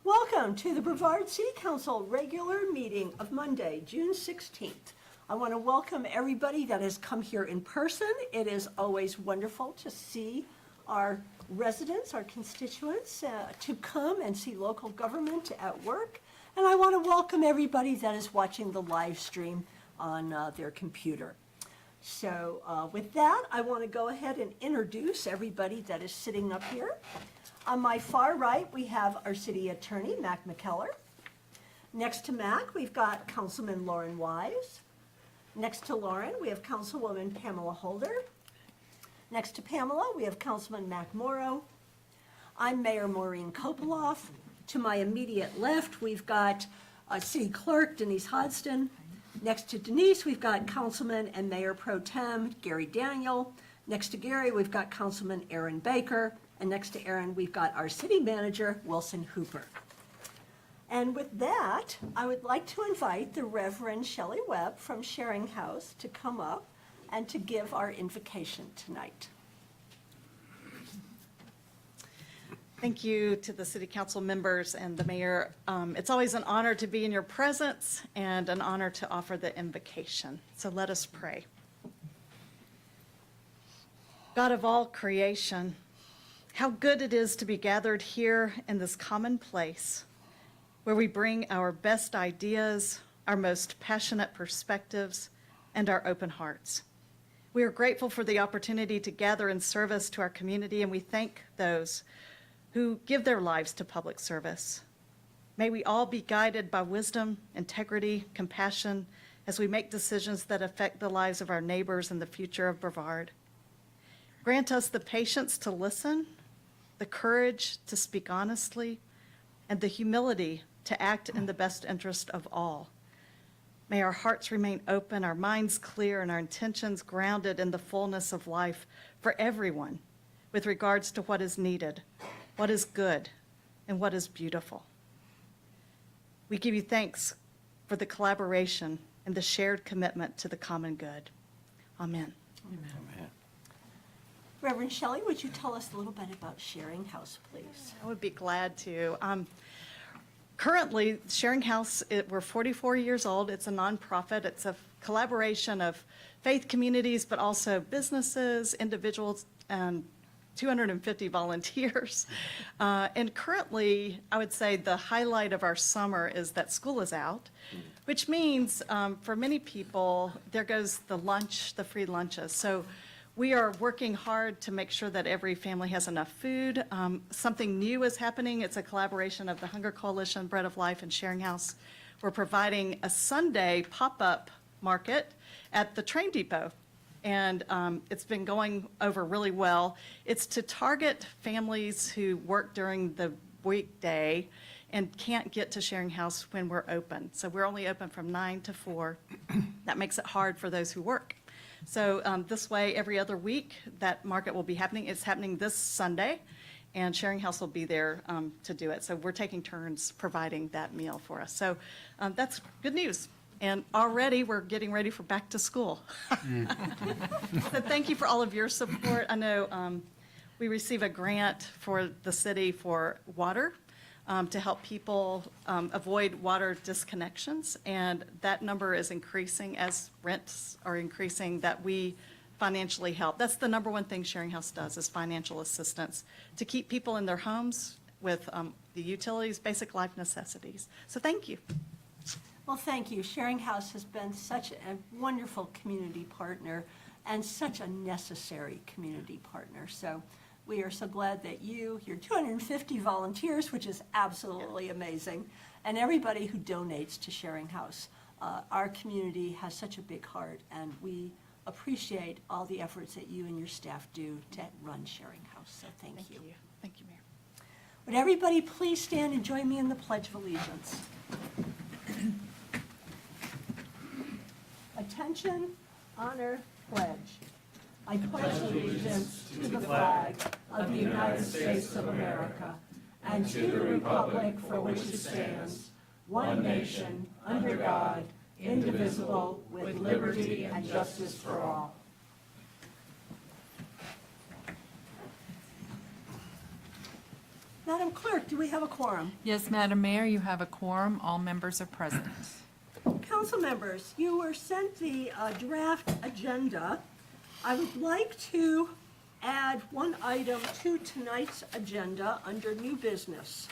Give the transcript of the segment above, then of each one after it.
Welcome to the Brevard City Council regular meeting of Monday, June 16th. I want to welcome everybody that has come here in person. It is always wonderful to see our residents, our constituents, to come and see local government at work. And I want to welcome everybody that is watching the live stream on their computer. So with that, I want to go ahead and introduce everybody that is sitting up here. On my far right, we have our city attorney, Mac McKellar. Next to Mac, we've got Councilman Lauren Wise. Next to Lauren, we have Councilwoman Pamela Holder. Next to Pamela, we have Councilman Mac Morrow. I'm Mayor Maureen Kopoloff. To my immediate left, we've got City Clerk Denise Hodgson. Next to Denise, we've got Councilman and Mayor Pro Tem Gary Daniel. Next to Gary, we've got Councilman Aaron Baker. And next to Aaron, we've got our city manager, Wilson Hooper. And with that, I would like to invite the Reverend Shelley Webb from Sharing House to come up and to give our invocation tonight. Thank you to the city council members and the mayor. It's always an honor to be in your presence and an honor to offer the invocation. So let us pray. God of all creation, how good it is to be gathered here in this common place where we bring our best ideas, our most passionate perspectives, and our open hearts. We are grateful for the opportunity to gather in service to our community, and we thank those who give their lives to public service. May we all be guided by wisdom, integrity, compassion, as we make decisions that affect the lives of our neighbors and the future of Brevard. Grant us the patience to listen, the courage to speak honestly, and the humility to act in the best interest of all. May our hearts remain open, our minds clear, and our intentions grounded in the fullness of life for everyone with regards to what is needed, what is good, and what is beautiful. We give you thanks for the collaboration and the shared commitment to the common good. Amen. Amen. Amen. Reverend Shelley, would you tell us a little bit about Sharing House, please? I would be glad to. Currently, Sharing House, we're 44 years old. It's a nonprofit. It's a collaboration of faith communities, but also businesses, individuals, and 250 volunteers. And currently, I would say the highlight of our summer is that school is out, which means for many people, there goes the lunch, the free lunches. So we are working hard to make sure that every family has enough food. Something new is happening. It's a collaboration of the Hunger Coalition, Bread of Life, and Sharing House. We're providing a Sunday pop-up market at the train depot. And it's been going over really well. It's to target families who work during the weekday and can't get to Sharing House when we're open. So we're only open from 9 to 4. That makes it hard for those who work. So this way, every other week, that market will be happening. It's happening this Sunday, and Sharing House will be there to do it. So we're taking turns providing that meal for us. So that's good news. And already we're getting ready for back to school. So thank you for all of your support. I know we receive a grant for the city for water to help people avoid water disconnections. And that number is increasing as rents are increasing, that we financially help. That's the number one thing Sharing House does, is financial assistance to keep people in their homes with the utilities, basic life necessities. So thank you. Well, thank you. Sharing House has been such a wonderful community partner and such a necessary community partner. So we are so glad that your 250 volunteers, which is absolutely amazing, and everybody who donates to Sharing House. Our community has such a big heart, and we appreciate all the efforts that you and your staff do to run Sharing House. So thank you. Thank you, Mayor. Would everybody please stand and join me in the Pledge of Allegiance? Attention, honor, pledge. I pledge allegiance to the flag of the United States of America and to the republic for which it stands, one nation, under God, indivisible, with liberty and justice for all. Madam Clerk, do we have a quorum? Yes, Madam Mayor, you have a quorum. All members are present. Council members, you were sent the draft agenda. I would like to add one item to tonight's agenda under new business.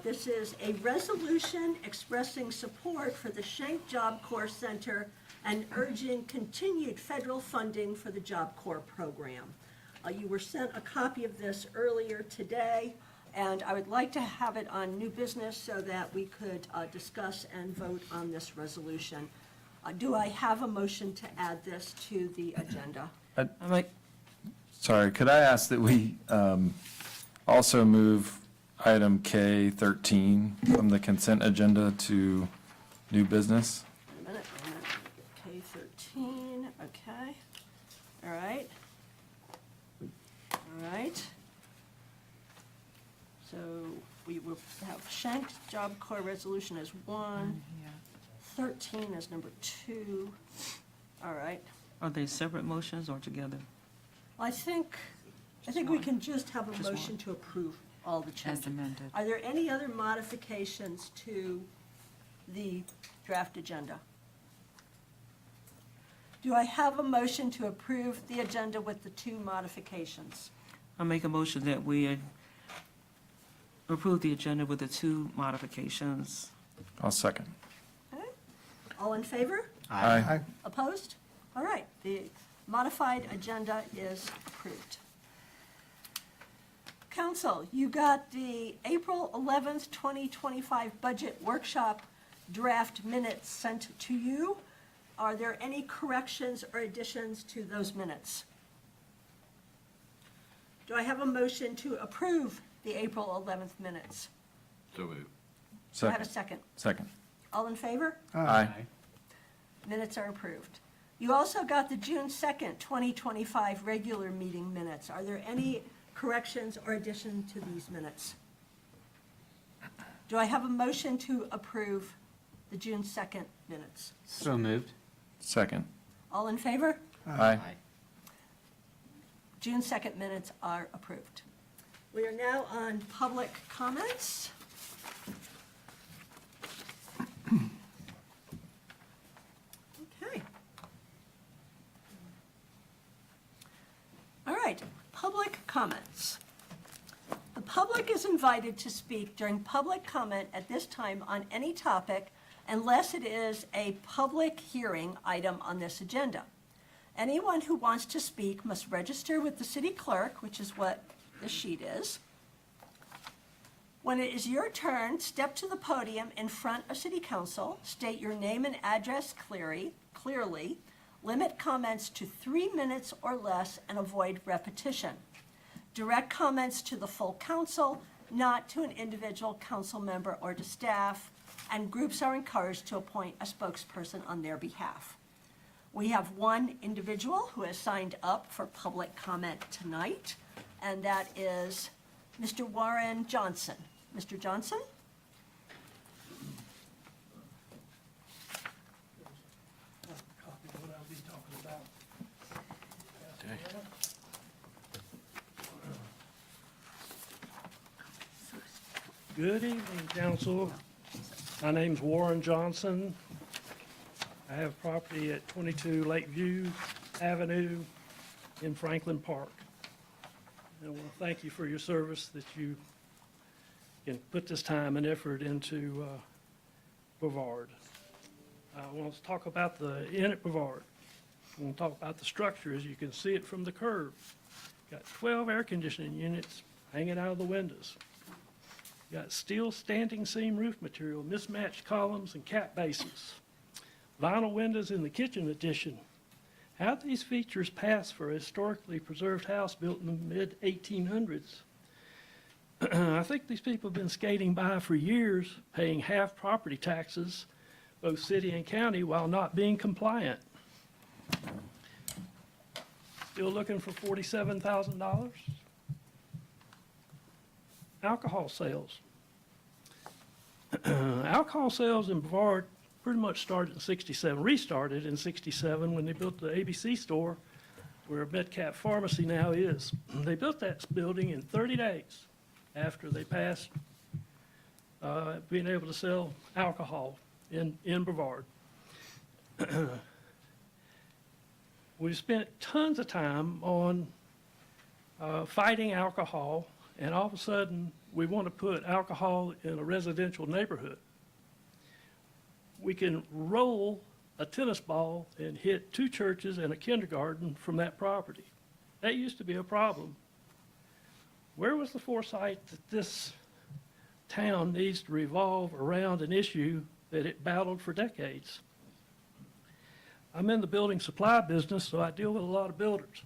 This is a resolution expressing support for the Schenck Job Corps Center and urging continued federal funding for the Job Corps program. You were sent a copy of this earlier today, and I would like to have it on new business so that we could discuss and vote on this resolution. Do I have a motion to add this to the agenda? Sorry, could I ask that we also move item K13 from the consent agenda to new business? Wait a minute. K13, okay. All right. All right. So we will have Schenck's Job Corps resolution as 1, 13 as number 2. All right. Are they separate motions or together? I think we can just have a Just motion one. to approve all the As changes. amended. Are there any other modifications to the draft agenda? Do I have a motion to approve the agenda with the 2 modifications? I make a motion that we approve the agenda with the 2 modifications. I'll second. Okay. All in favor? Aye. Opposed? All right, the modified agenda is approved. Council, you got the April 11th, 2025 budget workshop draft minutes sent to you. Are there any corrections or additions to those minutes? Do I have a motion to approve the April 11th minutes? So moved. Do I have a second? Second. All in favor? Aye. Minutes are approved. You also got the June 2nd, 2025 regular meeting minutes. Are there any corrections or addition to these minutes? Do I have a motion to approve the June 2nd minutes? So moved. Second. All in favor? Aye. June 2nd minutes are approved. We are now on public comments. Okay. All right, public comments. The public is invited to speak during public comment at this time on any topic unless it is a public hearing item on this agenda. Anyone who wants to speak must register with the city clerk, which is what the sheet is. When it is your turn, step to the podium in front of city council, state your name and address clearly, limit comments to 3 minutes or less, and avoid repetition. Direct comments to the full council, not to an individual council member or to staff, and groups are encouraged to appoint a spokesperson on their behalf. We have one individual who has signed up for public comment tonight, and that is Mr. Warren Johnson. Mr. Johnson? Copy of what I'll be talking about. Good evening, council. My name's Warren Johnson. I have property at 22 Lakeview Avenue in Franklin Park. I want to thank you for your service, that you can put this time and effort into Brevard. I want to talk about the inn at Brevard. I want to talk about the structure as you can see it from the curb. Got 12 air conditioning units hanging out of the windows. Got steel standing seam roof material, mismatched columns and cap bases. Vinyl windows in the kitchen addition. How these features pass for a historically preserved house built in the mid-1800s? I think these people have been skating by for years, paying half property taxes, both city and county, while not being compliant. Still looking for $47,000? Alcohol sales. Alcohol sales in Brevard pretty much started in 67, restarted in 67 when they built the ABC store where Metcalf Pharmacy now is. They built that building in 30 days. after they passed being able to sell alcohol in Brevard. We spent tons of time on fighting alcohol, and all of a sudden, we want to put alcohol in a residential neighborhood. We can roll a tennis ball and hit 2 churches and a kindergarten from that property. That used to be a problem. Where was the foresight that this town needs to revolve around an issue that it battled for decades? I'm in the building supply business, so I deal with a lot of builders.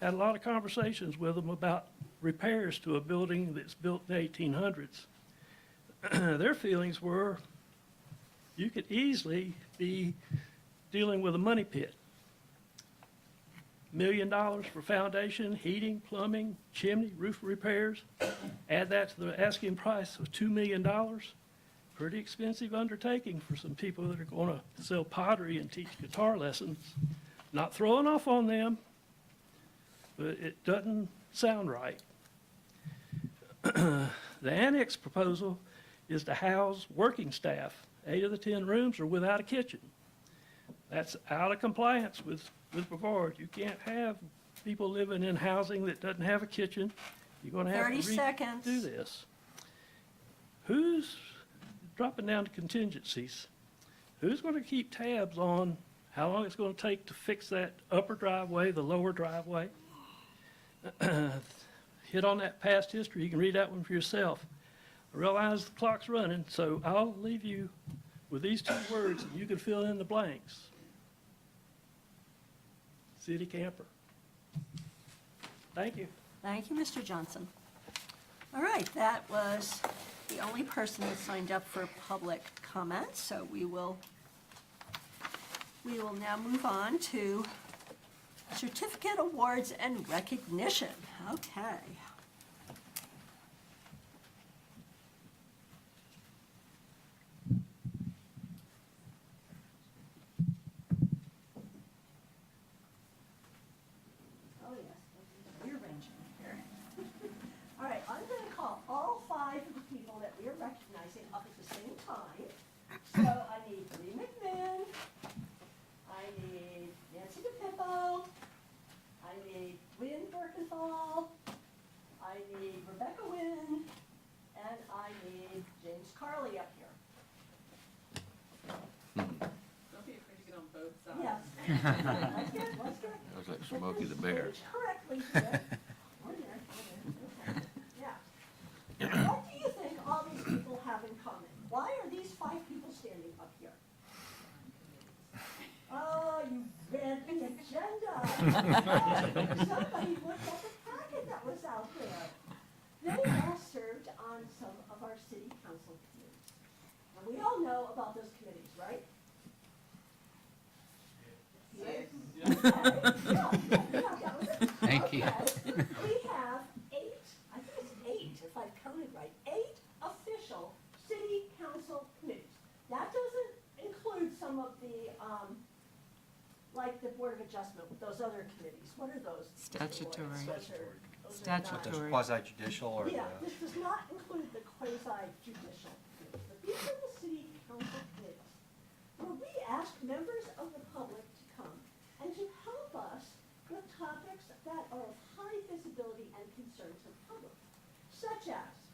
Had a lot of conversations with them about repairs to a building that's built in the 1800s. Their feelings were, you could easily be dealing with a money pit. $1 million for foundation, heating, plumbing, chimney, roof repairs. Add that to the asking price of $2 million. Pretty expensive undertaking for some people that are going to sell pottery and teach guitar lessons. Not throwing off on them, but it doesn't sound right. The annex proposal is to house working staff. 8 of the 10 rooms are without a kitchen. That's out of compliance with Brevard. You can't have people living in housing that doesn't have a kitchen. You're going to have 30 to seconds. redo this. Who's dropping down to contingencies? Who's going to keep tabs on how long it's going to take to fix that upper driveway, the lower driveway? Hit on that past history. You can read that one for yourself. I realize the clock's running, so I'll leave you with these 2 words, and you can fill in the blanks. City camper. Thank you. Thank you, Mr. Johnson. All right, that was the only person that signed up for public comment, so we will now move on to certificate awards and recognition. Okay. Oh, yes, rearranging here. All right, I'm going to call all 5 of the people that we are recognizing up at the same time. So I need Lee McMahon, I need Nancy DePippo, I need Wynn Birkenthal, I need Rebecca Wynn, and I need James Carley up here. Don't be afraid to get on both sides. Yes. That's good, that's good. Looks like Smokey the Bear. Correctly, here. One there, okay. Yeah. What do you think all these people have in common? Why are these 5 people standing up here? Oh, you read the agenda. Somebody looked at the packet that was out there. They all served on some of our city council committees. And we all know about those committees, right? Yes. Thank you. We have 8, I think it's 8, if I've counted right, 8 official city council committees. That doesn't include some of the, like the Board of Adjustment, with those other committees. What are those? Mr. Lawrence? Statutory. Those are not- Statutory. Quasi-judicial or Yeah, the, this does not include the quasi-judicial committees, but these are the city council committees, where we ask members of the public to come and to help us with topics that are of high visibility and concern to the public, such as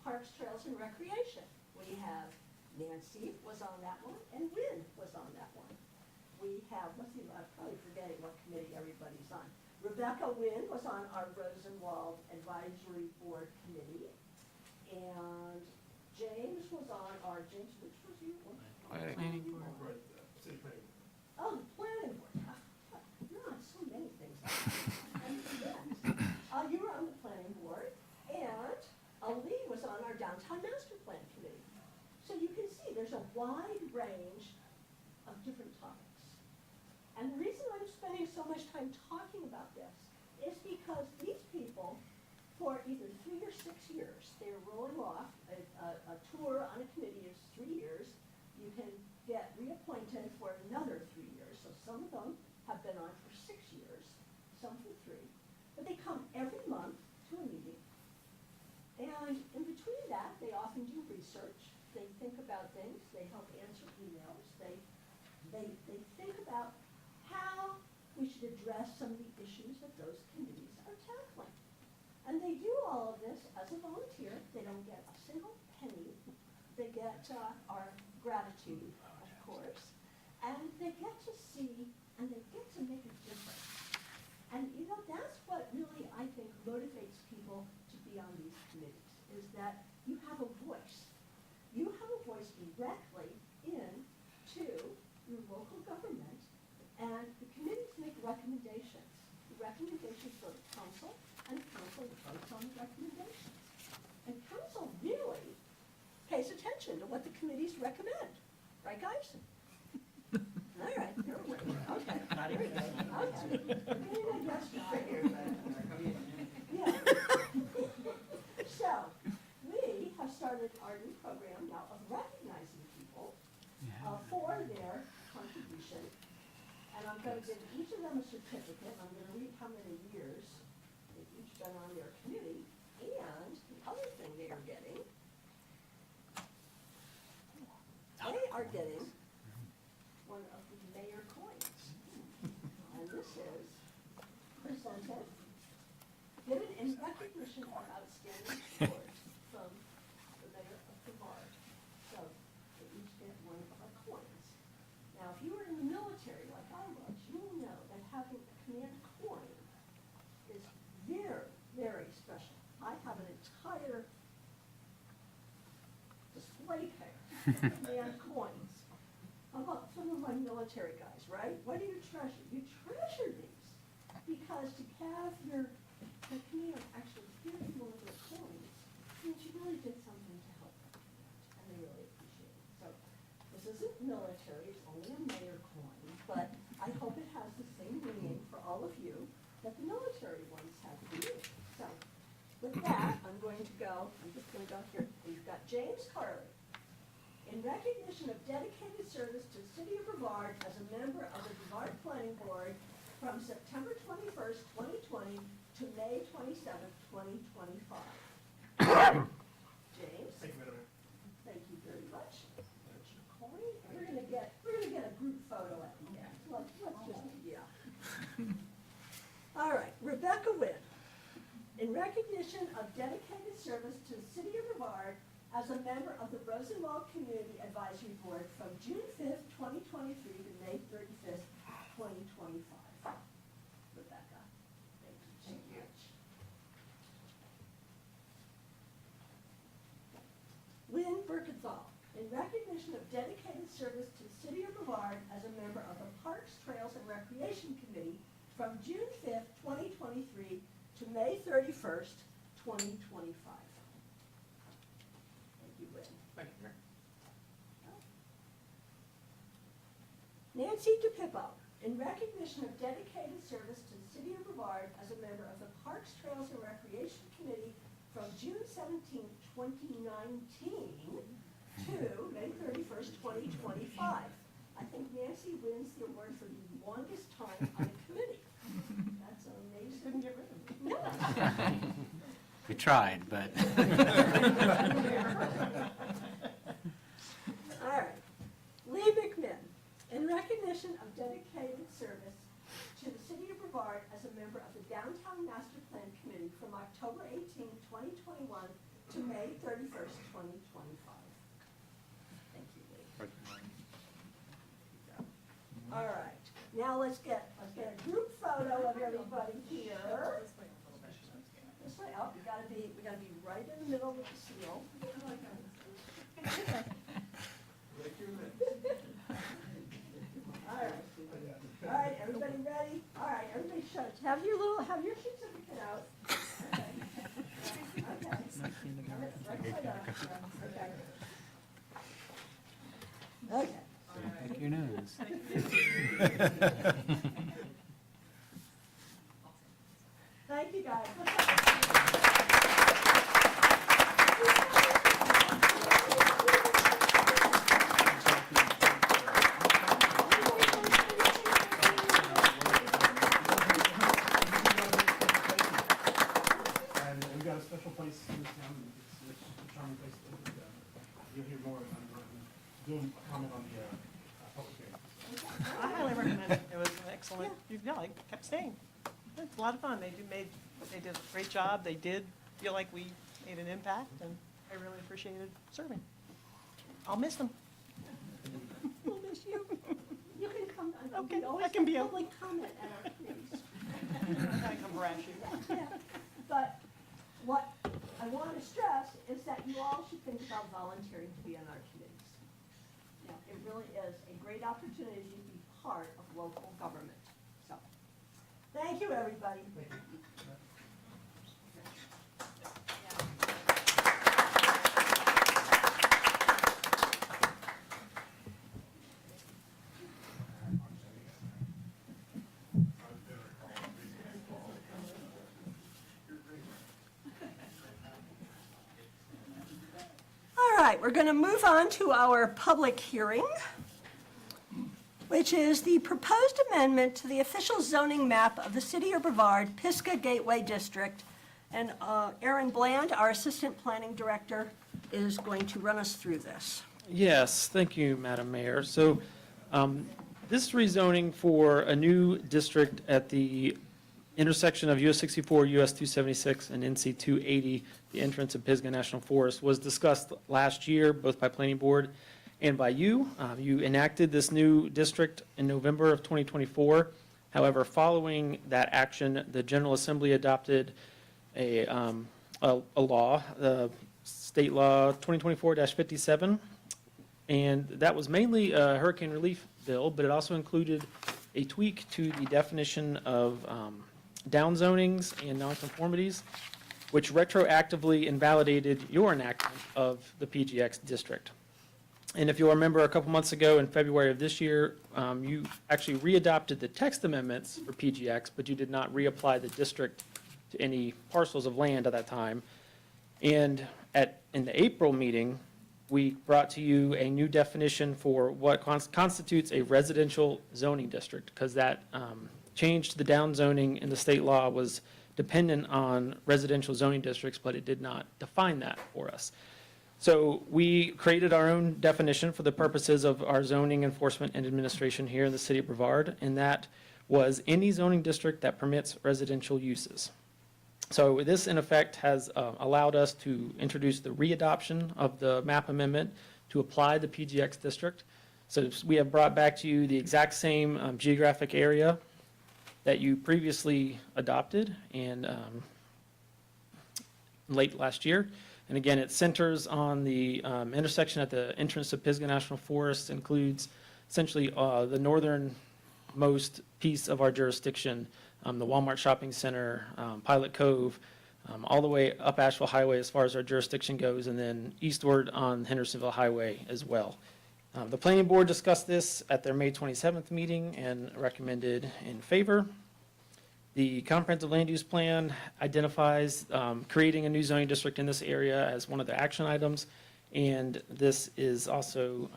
parks, trails, and recreation. We have Nancy was on that one, and Wynn was on that one. We have, I'm probably forgetting what committee everybody's on. Rebecca Wynn was on our Rosenwald Advisory Board Committee. And James was on our, James, which was you? Planning board. Oh, the planning board. You're on so many things. You were on the planning board, and Lee was on our downtown master plan committee. So you can see there's a wide range of different topics. And the reason I'm spending so much time talking about this is because these people, for either 3 or 6 years, they're rolling off. A tour on a committee is 3 years. You can get reappointed for another 3 years. So some of them have been on for 6 years, some for 3. But they come every month to a meeting. And all of this as a volunteer. They don't get a single penny. They get our gratitude, of course, and they get to see and they get to make a difference. And you know, that's what really, I think, motivates people to be on these committees, is that you have a voice. You have a voice directly into your local government, and the committees make recommendations. The recommendations go to council, and council votes on the recommendations. And council really pays attention to what the committees recommend, right, guys? All right, you're with me. Okay. Not even. Okay. Yes, yeah. So, we have started our new program now of recognizing people for their contribution. And I'm going to give each of them a certificate. I'm going to read how many years they've each been on their committee. And the other thing they are getting one of the mayor coins. And this is presented, given in recognition of outstanding support from the mayor of Brevard. So they each get one of our coins. Now, if you were in the military like I was, you will know that having a command coin is very, very special. I have an entire display case of command coins. How about some of my military guys, right? What do you treasure? You treasure these because to have your command actually give you one of their coins means you really did something to help them, and they really appreciate it. So this isn't military, it's only a mayor coin, but I hope it has the same meaning for all of you that the military ones have for you. So with that, I'm just going to go here. We've got James Carley. In recognition of dedicated service to the city of Brevard as a member of the Brevard Planning Board from September 21st, 2020 to May 27th, 2025. James? Thank you, Madam Mayor. Thank you very much. There's your coin. And we're gonna get a group photo at the end. Let's just, yeah. All right, Rebecca Wynn. In recognition of dedicated service to the city of Brevard as a member of the Rosenwald Community Advisory Board from June 5th, 2023 to May 35th, 2025. Rebecca, thank you so much. Lynn Burkenthal, in recognition of dedicated service to the city of Brevard as a member of the Parks, Trails, and Recreation Committee from June 5th, 2023 to May 31st, 2025. Thank you, Lynn. Nancy DePippo, in recognition of dedicated service to the city of Brevard as a member of the Parks, Trails, and Recreation Committee from June 17, 2019 to May 31st, 2025. I think Nancy wins the award for the longest time on a committee. That's amazing. Couldn't get rid of it. No. We tried, but. All right. Lee McMinn, in recognition of dedicated service to the city of Brevard as a member of the Downtown Master Plan Committee from October 18, 2021 to May 31st, 2025. Thank you, Lee. All right. Now let's get a group photo of everybody here. This way up. We gotta be right in the middle of the seal. All right, everybody ready? All right, everybody shut it. Have your certificate out. Okay. Okay. Right side up. Okay. Okay. Pick your nose. Thank you, guys. And we've got a special place in this town, it's a charming place, you'll hear more, I'm doing a comment on the public hearing. I highly recommend it. It was an excellent, I kept saying, it's a lot of fun. They did a great job. They did feel like we made an impact, and I really appreciated serving. I'll miss them. We'll miss you. You can come, Okay, we always I can be have a- public comment at our committees. I come harass you. Yeah, but what I want to stress is that you all should think about volunteering to be on our committees. You know, it really is a great opportunity to be part of local government. So, thank you, everybody. All right, we're going to move on to our public hearing, which is the proposed amendment to the official zoning map of the city of Brevard, Pisgah Gateway District. And Aaron Bland, our Assistant Planning Director, is going to run us through this. Yes, thank you, Madam Mayor. So this rezoning for a new district at the intersection of US 64, US 276, and NC 280, the entrance of Pisgah National Forest, was discussed last year, both by Planning Board and by you. You enacted this new district in November of 2024. However, following that action, the General Assembly adopted a law, the State Law 2024-57, and that was mainly a hurricane relief bill, but it also included a tweak to the definition of downzonings and nonconformities, which retroactively invalidated your enactment of the PGX district. And if you'll remember, a couple months ago in February of this year, you actually readopted the text amendments for PGX, but you did not reapply the district to any parcels of land at that time. And in the April meeting, we brought to you a new definition for what constitutes a residential zoning district, because that change to the downzoning in the state law was dependent on residential zoning districts, but it did not define that for us. So we created our own definition for the purposes of our zoning enforcement and administration here in the city of Brevard, and that was any zoning district that permits residential uses. So this, in effect, has allowed us to introduce the readoption of the map amendment to apply the PGX district. So we have brought back to you the exact same geographic area that you previously adopted in late last year. And again, it centers on the intersection at the entrance of Pisgah National Forest, includes essentially the northernmost piece of our jurisdiction, the Walmart Shopping Center, Pilot Cove, all the way up Asheville Highway as far as our jurisdiction goes, and then eastward on Hendersonville Highway as well. The planning board discussed this at their May 27th meeting and recommended in favor. The comprehensive land use plan identifies creating a new zoning district in this area as one of the action items, and this is also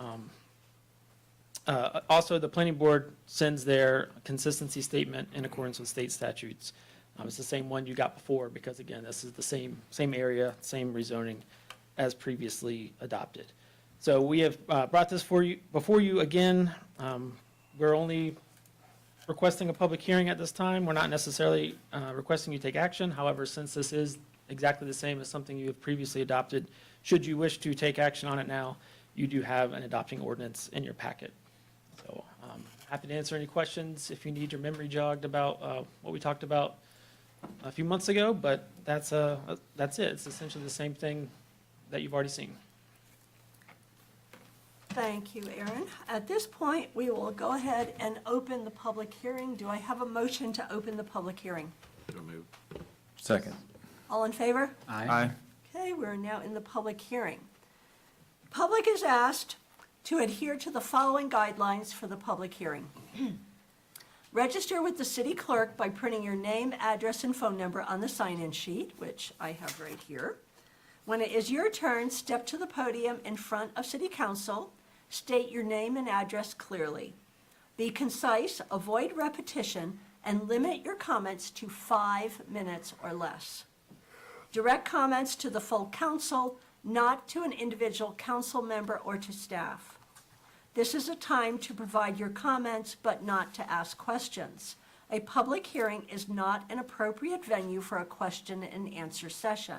the planning board sends their consistency statement in accordance with state statutes. It's the same one you got before, because again, this is the same area, same rezoning as previously adopted. So we have brought this before you again. We're only requesting a public hearing at this time. We're not necessarily requesting you take action. However, since this is exactly the same as something you have previously adopted, should you wish to take action on it now, you do have an adopting ordinance in your packet. So happy to answer any questions if you need your memory jogged about what we talked about a few months ago, but that's it. It's essentially the same thing that you've already seen. Thank you, Aaron. At this point, we will go ahead and open the public hearing. Do I have a motion to open the public hearing? Second. All in favor? Aye. Okay, we're now in the public hearing. Public is asked to adhere to the following guidelines for the public hearing. Register with the city clerk by printing your name, address, and phone number on the sign-in sheet, which I have right here. When it is your turn, step to the podium in front of city council. State your name and address clearly. Be concise, avoid repetition, and limit your comments to 5 minutes or less. Direct comments to the full council, not to an individual council member or to staff. This is a time to provide your comments, but not to ask questions. A public hearing is not an appropriate venue for a question and answer session.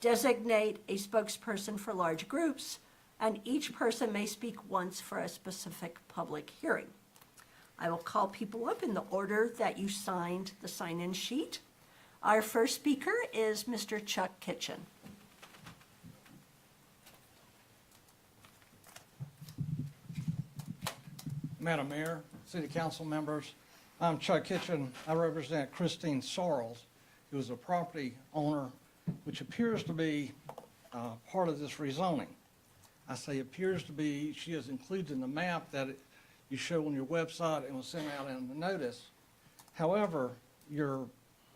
Designate a spokesperson for large groups, and each person may speak once for a specific public hearing. I will call people up in the order that you signed the sign-in sheet. Our first speaker is Mr. Chuck Kitchen. Madam Mayor, City Council members, I'm Chuck Kitchen. I represent Christine Sorrells, who is a property owner, which appears to be part of this rezoning. I say appears to be, she is included in the map that you show on your website and was sent out in the notice. However, your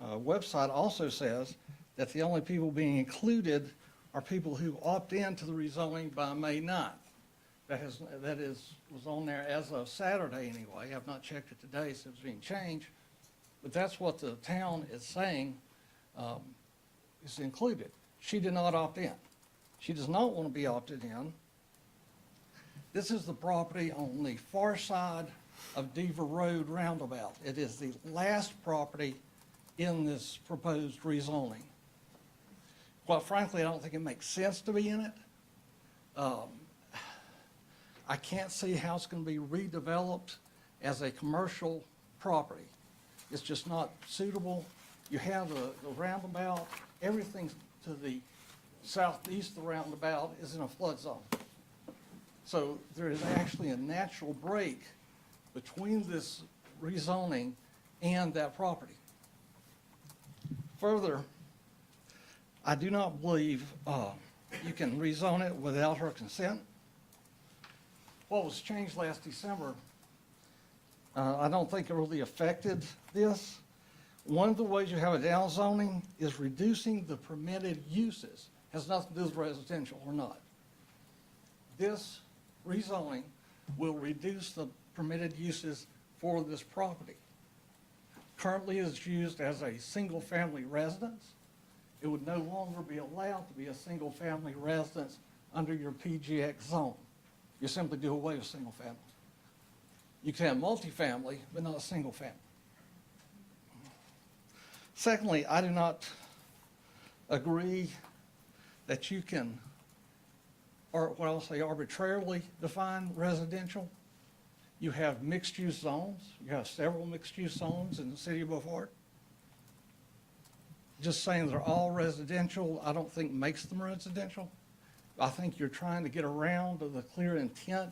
website also says that the only people being included are people who opt in to the rezoning by May 9th. Was on there as of Saturday anyway. I've not checked it today since it's being changed, but that's what the town is saying is included. She did not opt in. She does not want to be opted in. This is the property on the far side of Deaver Road roundabout. It is the last property in this proposed rezoning. Quite frankly, I don't think it makes sense to be in it. I can't see how it's going to be redeveloped as a commercial property. It's just not suitable. You have the roundabout, everything to the southeast of the roundabout is in a flood zone. So there is actually a natural break between this rezoning and that property. Further, I do not believe you can rezone it without her consent. What was changed last December, I don't think it really affected this. One of the ways you have a downzoning is reducing the permitted uses. Has nothing to do with residential or not. This rezoning will reduce the permitted uses for this property. Currently it is used as a single-family residence. It would no longer be allowed to be a single-family residence under your PGX zone. You simply do away with single family. You can have multifamily, but not a single family. Secondly, I do not agree that you can, or what I'll say, arbitrarily define residential. You have mixed-use zones. You have several mixed-use zones in the city of Brevard. Just saying they're all residential, I don't think makes them residential. I think you're trying to get around the clear intent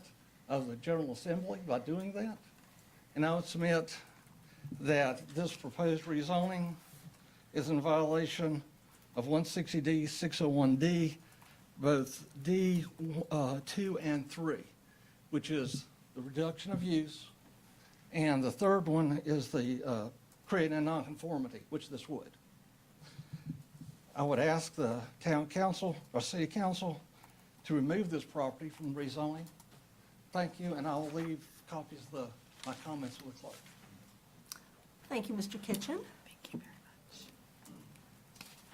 of the General Assembly by doing that. And I would submit that this proposed rezoning is in violation of 160D, 601D, both D 2 and 3, which is the reduction of use. And the third one is the creating a nonconformity, which this would. I would ask the town council or city council to remove this property from rezoning. Thank you, and I'll leave copies of my comments with the clerk. Thank you, Mr. Kitchen. Thank you very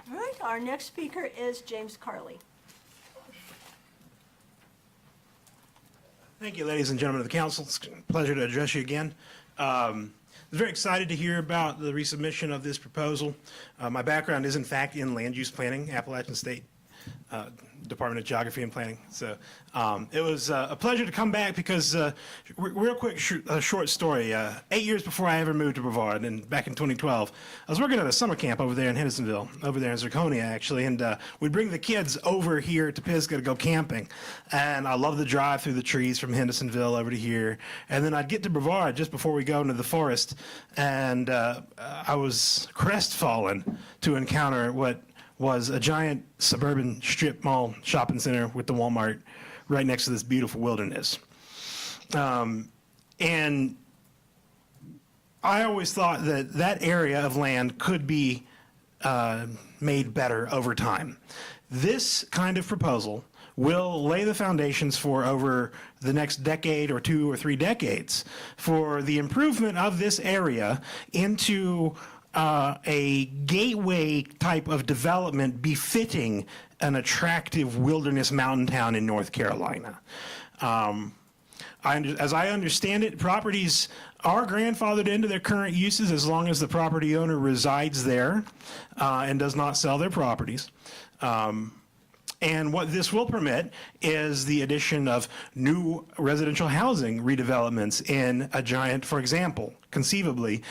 much. All right, our next speaker is James Carley. Thank you, ladies and gentlemen of the council. It's a pleasure to address you again. I'm very excited to hear about the resubmission of this proposal. My background is, in fact, in land use planning, Appalachian State Department of Geography and Planning. So it was a pleasure to come back because, real quick, short story. 8 years before I ever moved to Brevard, and back in 2012, I was working at a summer camp over there in Hendersonville, over there in Zirconia, actually, and we'd bring the kids over here to Pisgah to go camping. And I love the drive through the trees from Hendersonville over to here. And then I'd get to Brevard just before we go into the forest, and I was crestfallen to encounter what was a giant suburban strip mall shopping center with the Walmart right next to this beautiful wilderness. And I always thought that that area of land could be made better over time. This kind of proposal will lay the foundations for over the next decade or 2 or 3 decades for the improvement of this area into a gateway type of development befitting an attractive wilderness mountain town in North Carolina. As I understand it, properties are grandfathered into their current uses as long as the property owner resides there and does not sell their properties. And what this will permit is the addition of new residential housing redevelopments in a giant, for example, conceivably,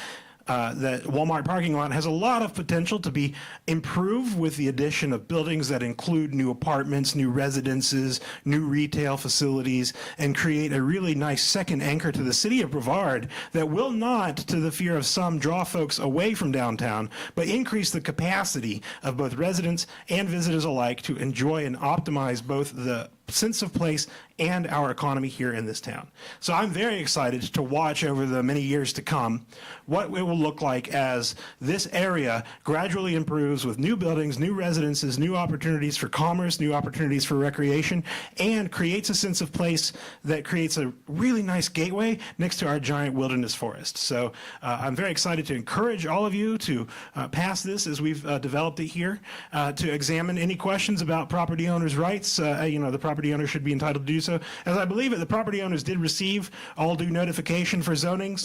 that Walmart parking lot has a lot of potential to be improved with the addition of buildings that include new apartments, new residences, new retail facilities, and create a really nice second anchor to the city of Brevard that will not, to the fear of some, draw folks away from downtown, but increase the capacity of both residents and visitors alike to enjoy and optimize both the sense of place and our economy here in this town. So I'm very excited to watch over the many years to come what it will look like as this area gradually improves with new buildings, new residences, new opportunities for commerce, new opportunities for recreation, and creates a sense of place that creates a really nice gateway next to our giant wilderness forest. So I'm very excited to encourage all of you to pass this as we've developed it here, to examine any questions about property owners' rights. The property owner should be entitled to do so. As I believe it, the property owners did receive all due notification for zoning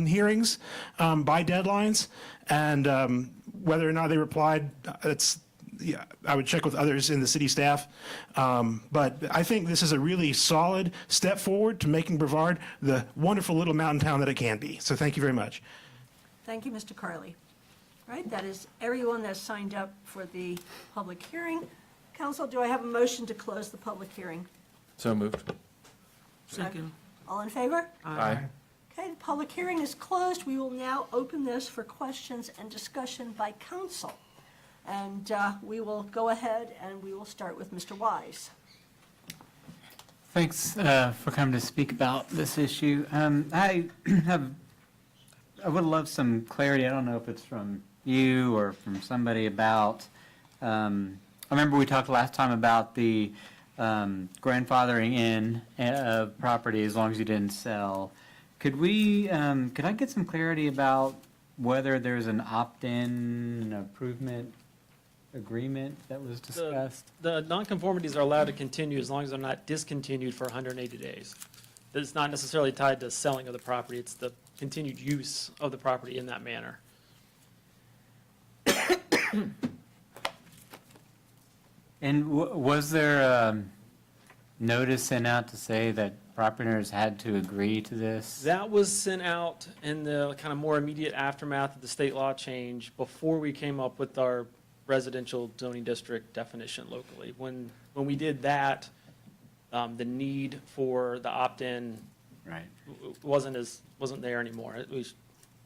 hearings by deadlines, and whether or not they replied, I would check with others in the city staff. But I think this is a really solid step forward to making Brevard the wonderful little mountain town that it can be. So thank you very much. Thank you, Mr. Carley. All right, that is everyone that's signed up for the public hearing. Council, do I have a motion to close the public hearing? So moved. Second. All in favor? Aye. Okay, the public hearing is closed. We will now open this for questions and discussion by council. And we will go ahead and we will start with Mr. Wise. Thanks for coming to speak about this issue. I would love some clarity. I don't know if it's from you or from somebody about, I remember we talked last time about the grandfathering in of property as long as you didn't sell. Could I get some clarity about whether there's an opt-in improvement agreement that was discussed? The nonconformities are allowed to continue as long as they're not discontinued for 180 days. It's not necessarily tied to selling of the property, it's the continued use of the property in that manner. And was there a notice sent out to say that property owners had to agree to this? That was sent out in the kind of more immediate aftermath of the state law change before we came up with our residential zoning district definition locally. When we did that, the need for the opt-in Right. wasn't there anymore. We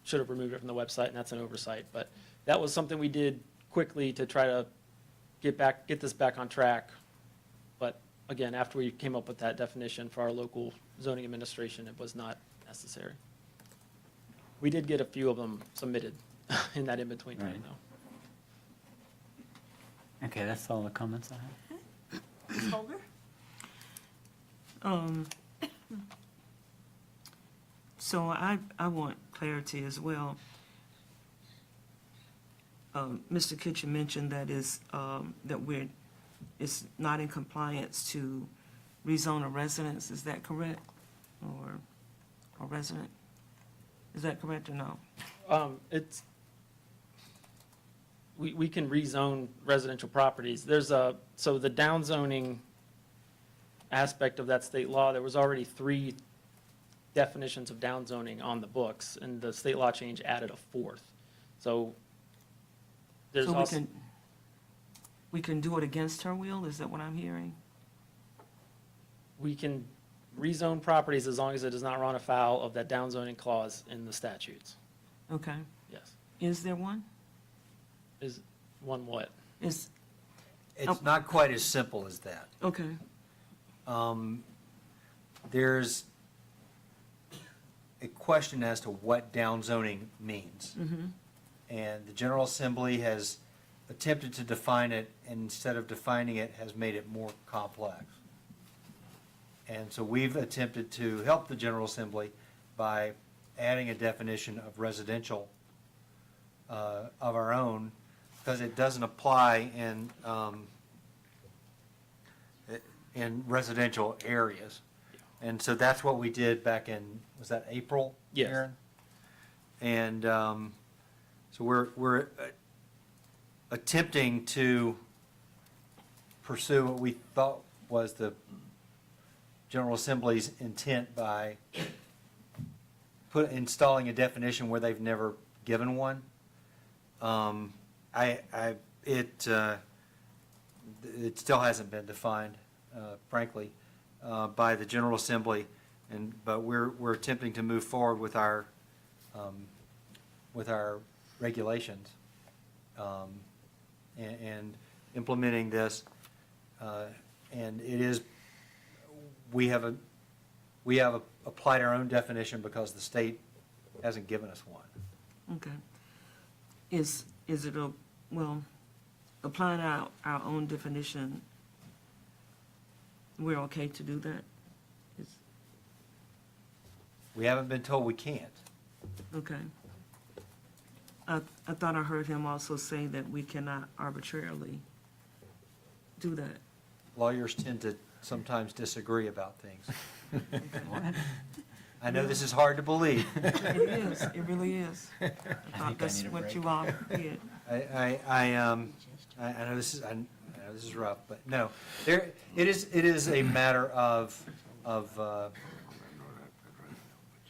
should have removed it from the website, and that's an oversight. But that was something we did quickly to try to get this back on track. But again, after we came up with that definition for our local zoning administration, it was not necessary. We did get a few of them submitted in that in-between time, Right. though. Okay, that's all the comments I have. Ms. Holder? So I want clarity as well. Mr. Kitchen mentioned that it's not in compliance to rezone a residence, is that correct? Or resident? Is that correct or no? We can rezone residential properties. So the downzoning aspect of that state law, there was already 3 definitions of downzoning on the books, and the state law change added a 4th. So there's So also, we can do it against her will, is that what I'm hearing? we can rezone properties as long as it does not run afoul of that downzoning clause in the statutes. Okay. Yes. Is there one? Is one what? Is, It's not quite as simple as that. okay. There's a question as to what downzoning means. And the General Assembly has attempted to define it, and instead of defining it, has made it more complex. And so we've attempted to help the General Assembly by adding a definition of residential of our own, because it doesn't apply in residential areas. And so that's what we did back in, was that April? Yes. Aaron? And so we're attempting to pursue what we thought was the General Assembly's intent by installing a definition where they've never given one. It still hasn't been defined, frankly, by the General Assembly, but we're attempting to move forward with our regulations, and implementing this, and it is, we have applied our own definition because the state hasn't given us one. Okay. Is it applying our own definition, we're okay to do that? We haven't been told we can't. Okay. I thought I heard him also say that we cannot arbitrarily do that. Lawyers tend to sometimes disagree about things. I know this is hard to believe. It is, it really is. That's what you all did. I know this is, I know this is rough, but no, it is a matter of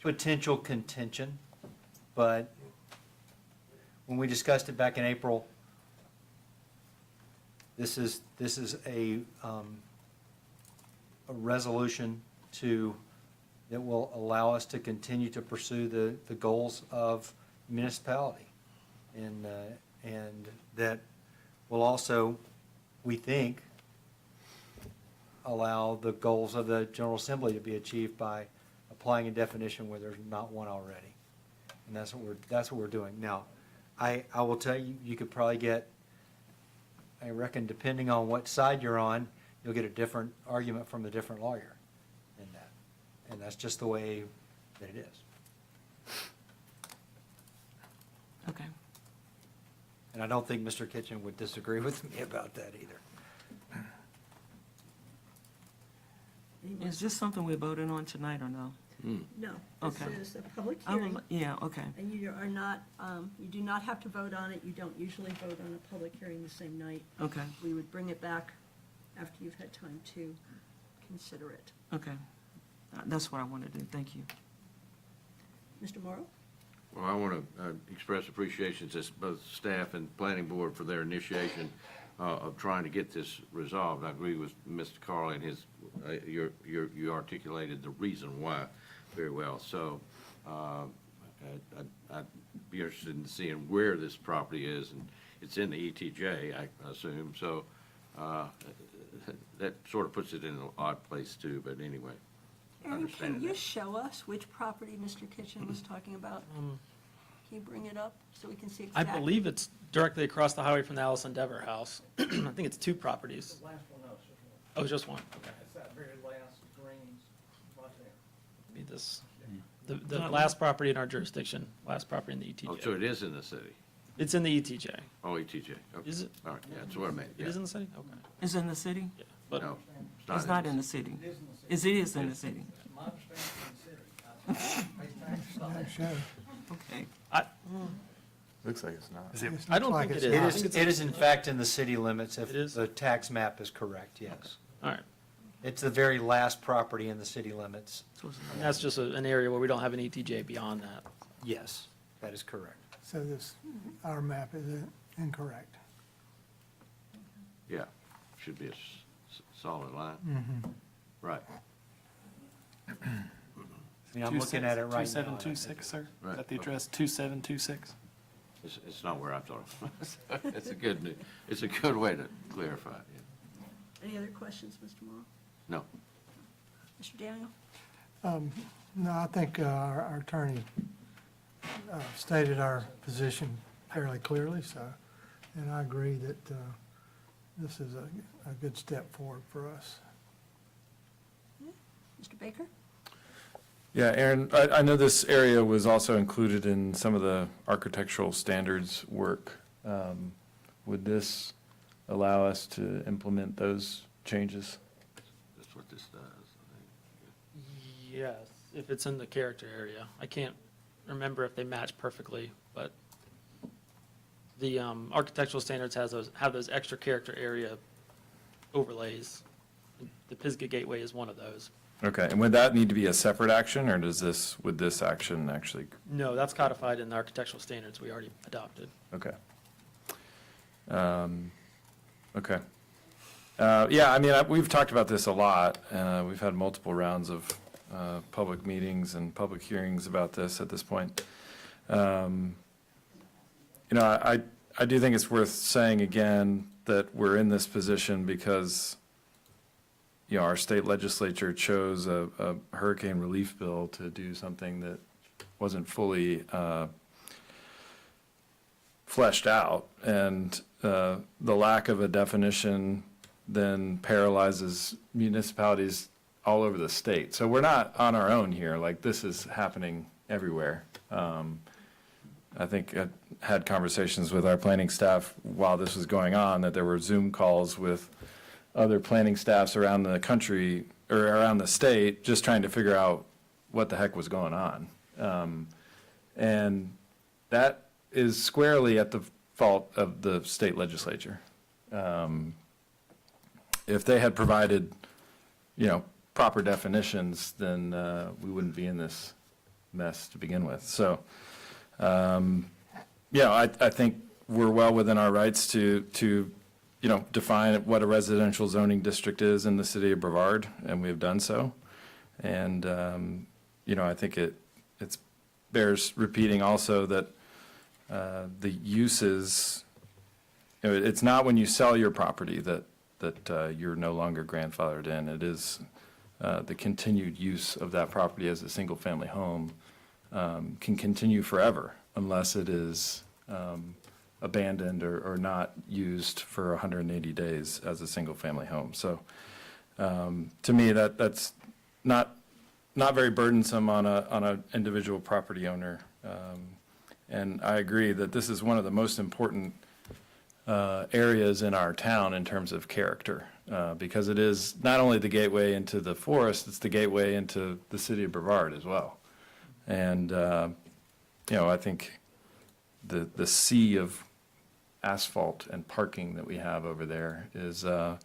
potential contention, but when we discussed it back in April, this is a resolution that will allow us to continue to pursue the goals of municipality. And that will also, we think, allow the goals of the General Assembly to be achieved by applying a definition where there's not one already. And that's what we're doing. Now, I will tell you, you could probably get, I reckon, depending on what side you're on, you'll get a different argument from a different lawyer in that. And that's just the way that it is. Okay. And I don't think Mr. Kitchen would disagree with me about that either. Is this something we're voting on tonight or no? No, Okay. this is a public I hearing, will- Yeah, okay. and you are not, you do not have to vote on it. You don't usually vote on a public hearing the same night. Okay, We would bring it back after you've had time to consider it. okay. That's what I wanted to do. Thank you. Mr. Morrow? Well, I want to express appreciation to both staff and planning board for their initiation of trying to get this resolved. I agree with Mr. Carl and his, you articulated the reason why very well. So I'd be interested in seeing where this property is, and it's in the ETJ, I assume. So that sort of puts it in an odd place too, but anyway. Aaron, can Understanding you that. show us which property Mr. Kitchen was talking about? Can you bring it up so we can see I exactly? believe it's directly across the highway from the Allison Dever house. I think it's two properties. The last one, no, it's just one. Oh, just one, okay. It's that very last greens right there. Be this, the last property in our jurisdiction, last property in the Oh, so ETJ. it is in the city? It's in the ETJ. Oh, ETJ. Okay. Is it? All right, yeah, that's what I meant. It is in the city? Okay. It's in the city? Yeah, but No, It's not in the city. It is in the city. It is in the city. It's my understanding in the city. I pay taxes on it. Okay. Looks like it's not. I don't think it is. It I is, think it's- it is in fact in the city limits if It is? the tax map is correct, yes. All right. It's the very last property in the city limits. And that's just an area where we don't have an ETJ beyond that. Yes, that is correct. So this, our map is incorrect. Yeah, should be a solid line. Right, See, I'm looking at it right now. 2726, sir? Right. Is that the address, 2726? it's not where I thought it was. It's a good, it's a good way to clarify it, yeah. Any other questions, Mr. Morrow? No, Mr. Daniel? No, I think our attorney stated our position fairly clearly, so, and I agree that this is a good step forward for us. Mr. Baker? Yeah, Aaron, I know this area was also included in some of the architectural standards work. Would this allow us to implement those changes? that's what this does, I think. Yes, if it's in the character area. I can't remember if they match perfectly, but the architectural standards have those extra character area overlays. The Pisgah Gateway is one of those. Okay, and would that need to be a separate action, or would this action actually, No, that's codified in the architectural standards we already adopted. okay. Okay. Yeah, I mean, we've talked about this a lot. We've had multiple rounds of public meetings and public hearings about this at this point. You know, I do think it's worth saying again that we're in this position because, you know, our state legislature chose a hurricane relief bill to do something that wasn't fully fleshed out. And the lack of a definition then paralyzes municipalities all over the state. So we're not on our own here. Like, this is happening everywhere. I think I had conversations with our planning staff while this was going on, that there were Zoom calls with other planning staffs around the country, or around the state, just trying to figure out what the heck was going on. And that is squarely at the fault of the state legislature. If they had provided, you know, proper definitions, then we wouldn't be in this mess to begin with. So, yeah, I think we're well within our rights to you know, define what a residential zoning district is in the city of Brevard, and we have done so. And, you know, I think it bears repeating also that the uses, you know, it's not when you sell your property that you're no longer grandfathered in. It is the continued use of that property as a single-family home can continue forever unless it is abandoned or not used for 180 days as a single-family home. So to me, that's not very burdensome on a individual property owner. And I agree that this is one of the most important areas in our town in terms of character, because it is not only the gateway into the forest, it's the gateway into the city of Brevard as well. And, you know, I think the sea of asphalt and parking that we have over there is not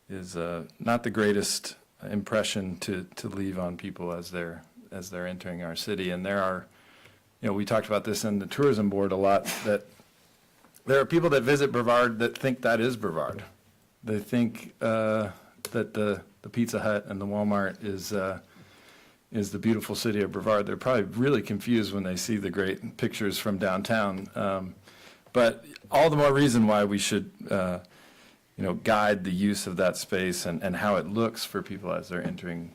the greatest impression to leave on people as they're entering our city. And there are, you know, we talked about this in the tourism board a lot, that there are people that visit Brevard that think that is Brevard. They think that the Pizza Hut and the Walmart is the beautiful city of Brevard. They're probably really confused when they see the great pictures from downtown. But all the more reason why we should, you know, guide the use of that space and how it looks for people as they're entering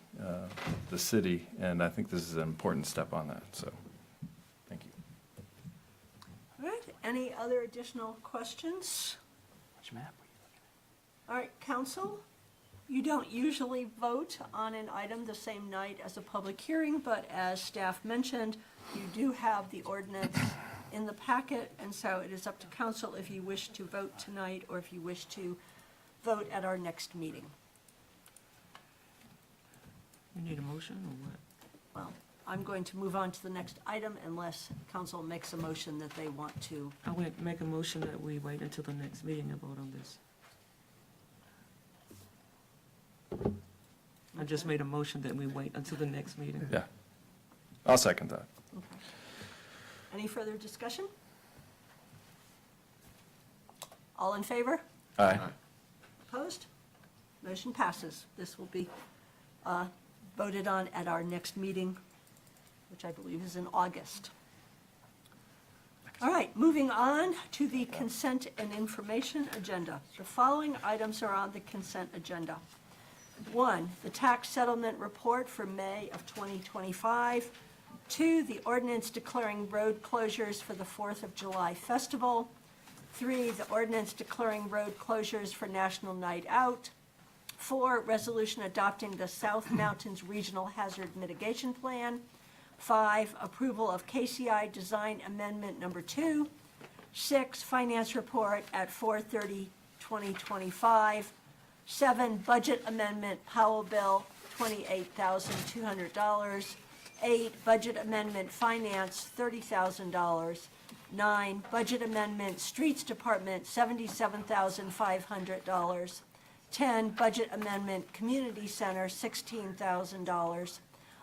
the city. And I think this is an important step on that. So, thank you. All right, any other additional questions? Which map were you looking All right, council, you don't usually vote on an item the same night as a public hearing, but as staff mentioned, you do have the ordinance in the packet, and so it is up to council if you wish to vote tonight or if you wish to vote at our next meeting. You need a motion or what? Well, I'm going to move on to the next item unless council makes a motion that they want to. I would make a motion that we wait until the next meeting to vote on this. I just made a motion that we wait until the next meeting. Yeah, I'll second that. Okay. Any further discussion? All in favor? Aye. Opposed? Motion passes. This will be voted on at our next meeting, which I believe is in August. All right, moving on to the consent and information agenda. The following items are on the consent agenda. 1, the tax settlement report for May of 2025. 2, the ordinance declaring road closures for the 4th of July festival. 3, the ordinance declaring road closures for National Night Out. 4, resolution adopting the South Mountains Regional Hazard Mitigation Plan. 5, approval of KCI Design Amendment Number 2. 6, finance report at 4/30/2025. 7, budget amendment Powell Bill $28,200. 8, budget amendment finance, $30,000. 9, budget amendment streets department, $77,500. 10, budget amendment community center, $16,000.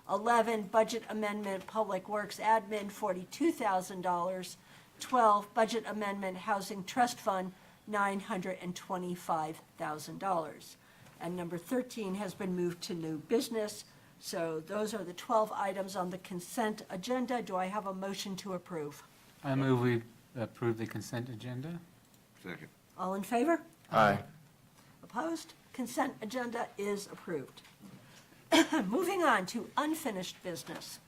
11, budget amendment public works admin, $42,000. 12, budget amendment housing trust fund, $925,000. And number 13 has been moved to new business. So those are the 12 items on the consent agenda. Do I have a motion to approve? I move we approve the consent agenda. Second. All in favor? Aye. Opposed? Consent agenda is approved. Moving on to unfinished business.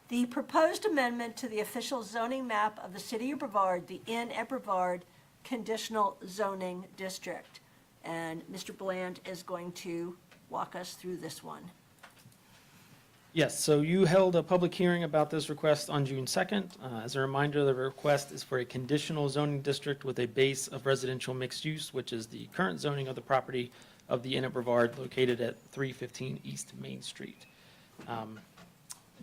The proposed amendment to the official zoning map of the city of Brevard, the Inn at Brevard Conditional Zoning District. And Mr. Bland is going to walk us through this one. Yes, so you held a public hearing about this request on June 2nd. As a reminder, the request is for a conditional zoning district with a base of residential mixed use, which is the current zoning of the property of the Inn at Brevard located at 315 East Main Street.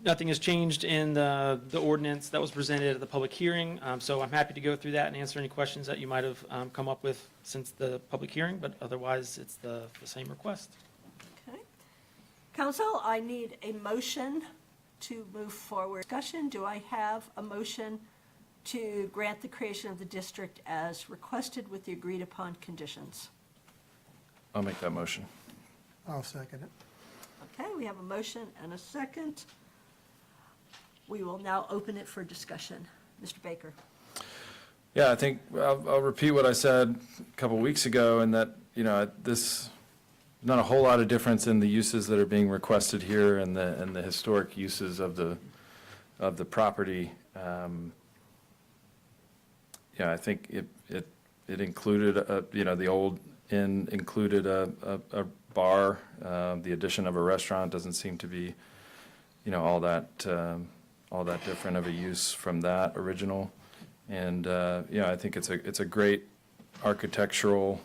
Nothing has changed in the ordinance that was presented at the public hearing, so I'm happy to go through that and answer any questions that you might have come up with since the public hearing, but otherwise, it's the same request. Okay. Council, I need a motion to move forward. Discussion, do I have a motion to grant the creation of the district as requested with the agreed-upon conditions? I'll make that motion. I'll second it. Okay, we have a motion and a second. We will now open it for discussion. Mr. Baker. Yeah, I think I'll repeat what I said a couple weeks ago, and that, this, not a whole lot of difference in the uses that are being requested here and the historic uses of the property. I think it included, the old inn included a bar. The addition of a restaurant doesn't seem to be, all that different of a use from that original. And, I think it's a great architectural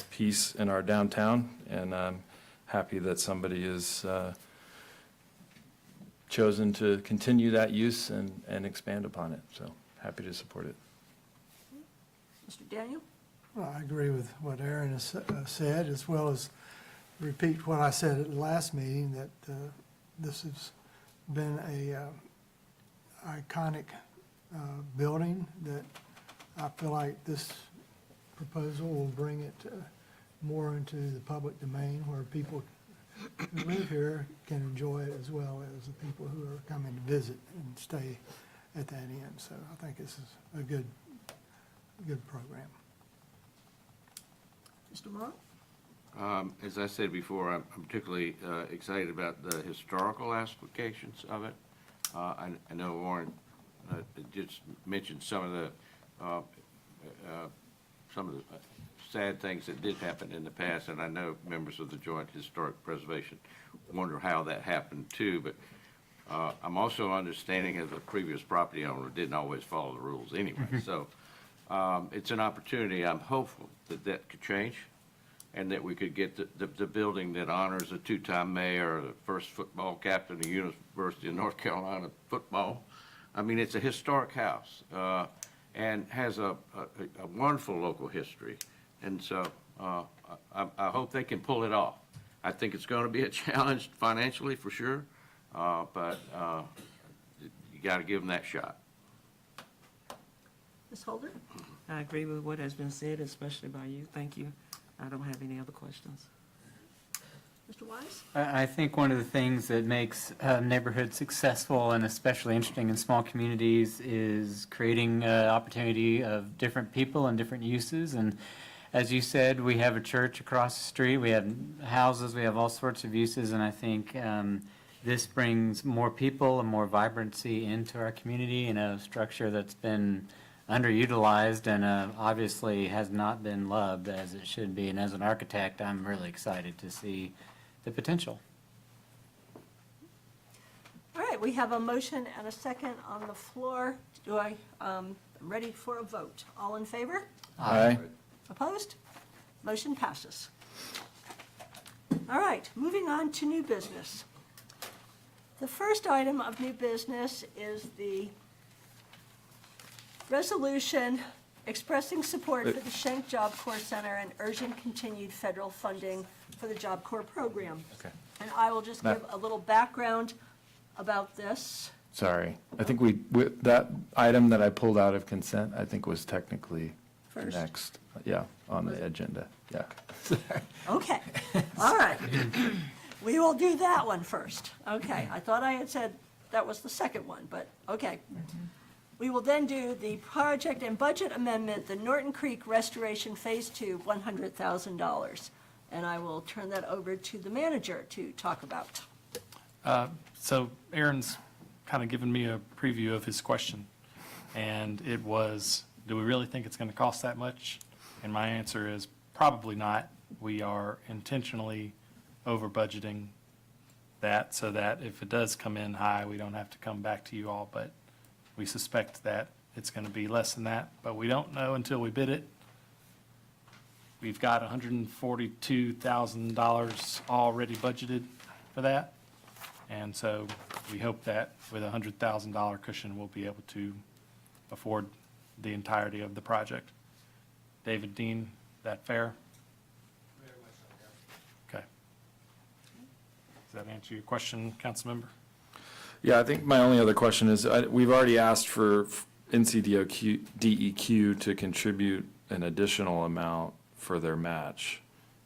piece in our downtown, and I'm happy that somebody has chosen to continue that use and expand upon it. So happy to support it. Mr. Daniel? Well, I agree with what Aaron has said, as well as repeat what I said at the last meeting, that this has been a iconic building that I feel like this proposal will bring it more into the public domain, where people who live here can enjoy it as well as the people who are coming to visit and stay at that inn. So I think this is a good program. Mr. Morrow? As I said before, I'm particularly excited about the historical applications of it. I know Warren just mentioned some of the sad things that did happen in the past, and I know members of the Joint Historic Preservation wonder how that happened too, but I'm also understanding as a previous property owner didn't always follow the rules anyway. So it's an opportunity. I'm hopeful that could change, and that we could get the building that honors a two-time mayor, the first football captain of the University of North Carolina football. I mean, it's a historic house and has a wonderful local history. And so I hope they can pull it off. I think it's going to be a challenge financially for sure, but you got to give them that shot. Ms. Holder? I agree with what has been said, especially by you. Thank you. I don't have any other questions. Mr. Wise? I think one of the things that makes neighborhoods successful and especially interesting in small communities is creating opportunity of different people and different uses. And as you said, we have a church across the street, we have houses, we have all sorts of uses, and I think this brings more people and more vibrancy into our community in a structure that's been underutilized and obviously has not been loved as it should be. And as an architect, I'm really excited to see the potential. All right, we have a motion and a second on the floor. Ready for a vote? All in favor? Aye. Opposed? Motion passes. All right, moving on to new business. The first item of new business is the resolution expressing support for the Schenck Job Corps Center and urging continued federal funding for the Job Corps program. Okay. And I will just give a little background about this. Sorry. I think that item that I pulled out of consent, I think was technically First. next, yeah, on the agenda, yeah. Okay, all right. We will do that one first. Okay, I thought I had said that was the second one, but, okay. We will then do the project and budget amendment, the Norton Creek Restoration Phase 2, $100,000. And I will turn that over to the manager to talk about. So Aaron's kind of given me a preview of his question, and it was, do we really think it's going to cost that much? And my answer is probably not. We are intentionally over budgeting that so that if it does come in high, we don't have to come back to you all, but we suspect that it's going to be less than that, but we don't know until we bid it. We've got $142,000 already budgeted for that. And so we hope that with a $100,000 cushion, we'll be able to afford the entirety of the project. David, Dean, that fair? Okay. Does that answer your question, Councilmember? Yeah, I think my only other question is, we've already asked for NCDEQ to contribute an additional amount for their match.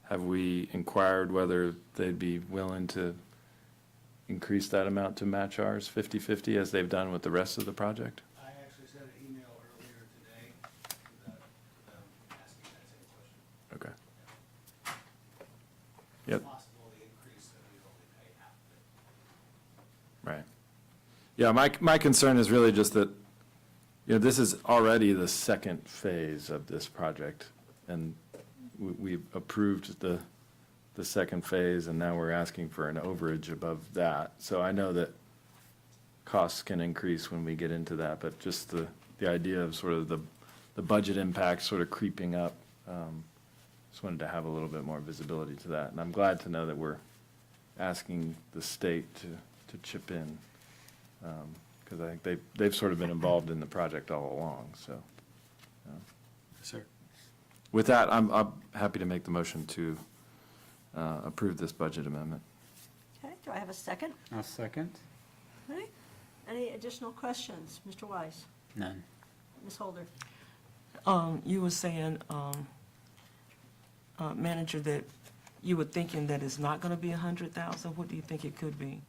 Have we inquired whether they'd be willing to increase that amount to match ours 50/50 as they've done with the rest of the project? I actually sent an email earlier today to them asking that same question. Okay. Yep. Possible the increase that we only pay half of it. Right. Yeah, my concern is really just that, this is already the second phase of this project, and we've approved the second phase, and now we're asking for an overage above that. So I know that costs can increase when we get into that, but just the idea of sort of the budget impact sort of creeping up, just wanted to have a little bit more visibility to that. And I'm glad to know that we're asking the state to chip in, because I think they've sort of been involved in the project all along, so. Yes, sir. With that, I'm happy to make the motion to approve this budget amendment. Okay, do I have a second? I'll second. Okay. Any additional questions? Mr. Wise? None. Ms. Holder? You were saying, manager, that you were thinking that it's not gonna be 100,000. What do you think it could be?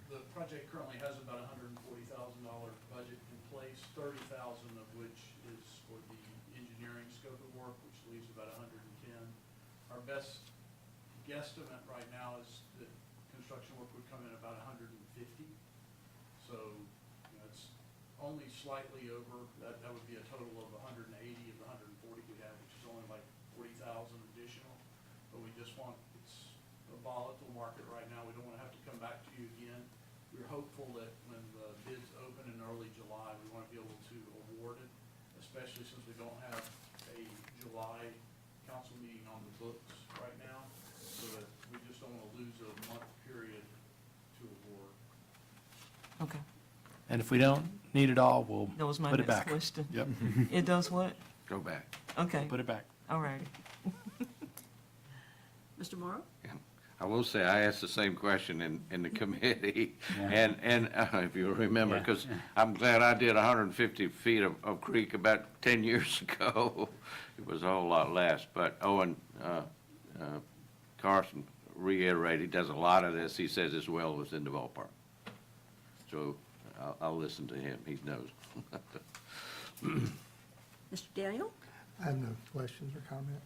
The project currently has about $140,000 budget in place, 30,000 of which is for the engineering scope of work, which leaves about 110. Our best guesstimate right now is that construction work would come in about 150. So, it's only slightly over, that would be a total of 180 of the 140 we have, which is only like 40,000 additional. But we just want, it's a volatile market right now, we don't wanna have to come back to you again. We're hopeful that when the bids open in early July, we want to be able to award it, especially since we don't have a July council meeting on the books right now, so that we just don't want to lose a month period to award. Okay, And if we don't need it all, we'll that was my put it next back. question. Yep, It does what? Go back. Okay, put it back. all righty. Mr. Morrow? I will say, I asked the same question in the committee, and if you remember, Yeah, because yeah. I'm glad I did 150 feet of creek about 10 years ago. It was a whole lot less, but Owen Carson reiterated, he does a lot of this. He says his well was in the ballpark. So I'll listen to him, he knows. Mr. Daniel? I have no questions or comment.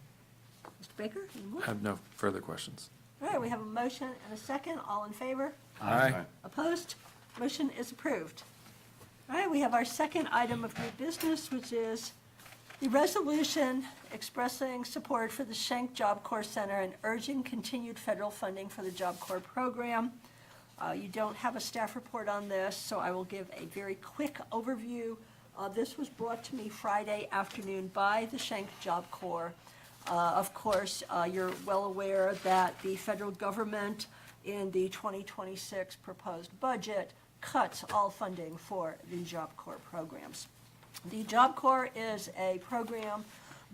Mr. Baker? Any more? I have no further questions. All right, we have a motion and a second. All in favor? Aye. Opposed? Motion is approved. All right, we have our second item of new business, which is the resolution expressing support for the Schenck Job Corps Center and urging continued federal funding for the Job Corps program. You don't have a staff report on this, so I will give a very quick overview This was brought to me Friday afternoon by the Schenck Job Corps. Of course, you're well aware that the federal government in the 2026 proposed budget cuts all funding for the Job Corps programs. The Job Corps is a program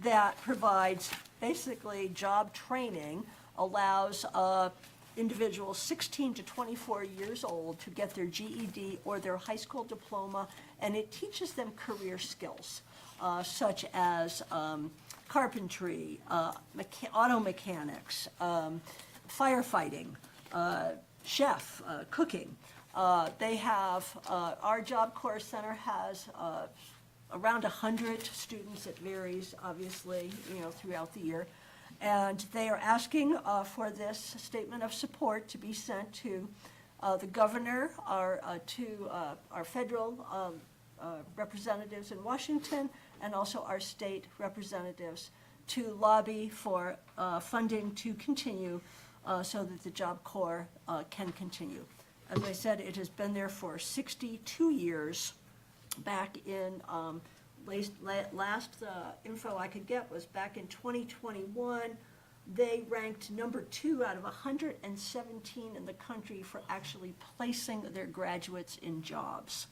that provides basically job training, allows individuals 16 to 24 years old to get their GED or their high school diploma, and it teaches them career skills such as carpentry, auto mechanics, firefighting, chef, cooking. They have, our Job Corps Center has around 100 students. It varies, obviously, throughout the year. And they are asking for this statement of support to be sent to the governor, to our federal representatives in Washington, and also our state representatives to lobby for funding to continue so that the Job Corps can continue. As I said, it has been there for 62 years. Back in, last info I could get was back in 2021, they ranked number 2 out of 117 in the country for actually placing their graduates in jobs.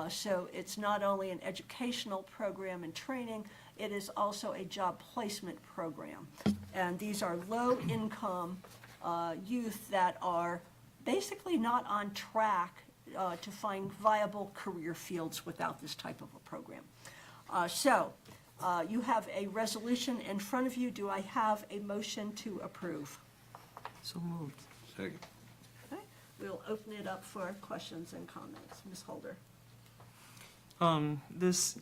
So it's not only an educational program and training, it is also a job placement program. And these are low-income youth that are basically not on track to find viable career fields without this type of a program. So you have a resolution in front of you. Do I have a motion to approve? So moved. Second. Okay, we'll open it up for questions and comments. Ms. Holder? This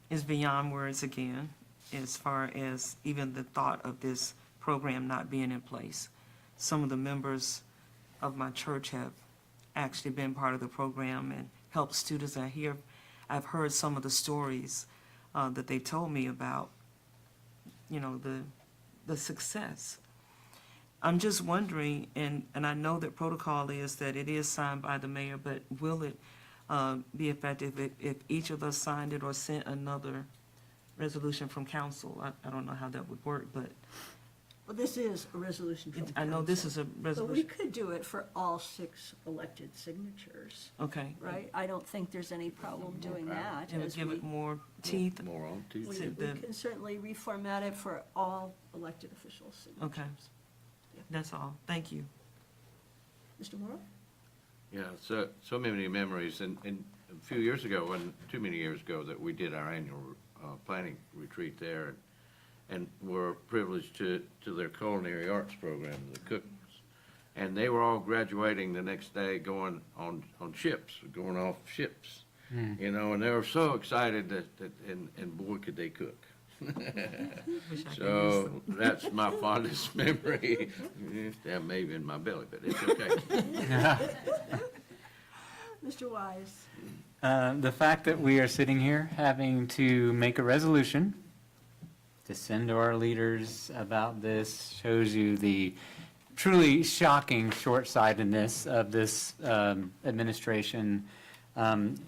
is beyond words again, as far as even the thought of this program not being in place. Some of the members of my church have actually been part of the program and helped students. I've heard some of the stories that they told me about, the success. I'm just wondering, and I know that protocol is that it is signed by the mayor, but will it be effective if each of us signed it or sent another resolution from council? I don't know how that would work, but Well, this is a resolution from I know this is a But we resolution. could do it for all 6 elected signatures, Okay. right? I don't think there's any problem doing that. And as give we- it more teeth. More on to We to the- can certainly reformat it for all elected officials' signatures. Okay. That's all. Thank you. Mr. Morrow? Yeah, so many memories, and a few years ago, and too many years ago, that we did our annual planning retreat there, and were privileged to their culinary arts program, the cooks. And they were all graduating the next day, going on ships, going off ships, and they were so excited that and boy, could they cook. Wish I could So use that's my fondest memory. Yeah, maybe in my belly, but it's okay. Mr. Wise? The fact that we are sitting here having to make a resolution to send to our leaders about this shows you the truly shocking short-sightedness of this administration.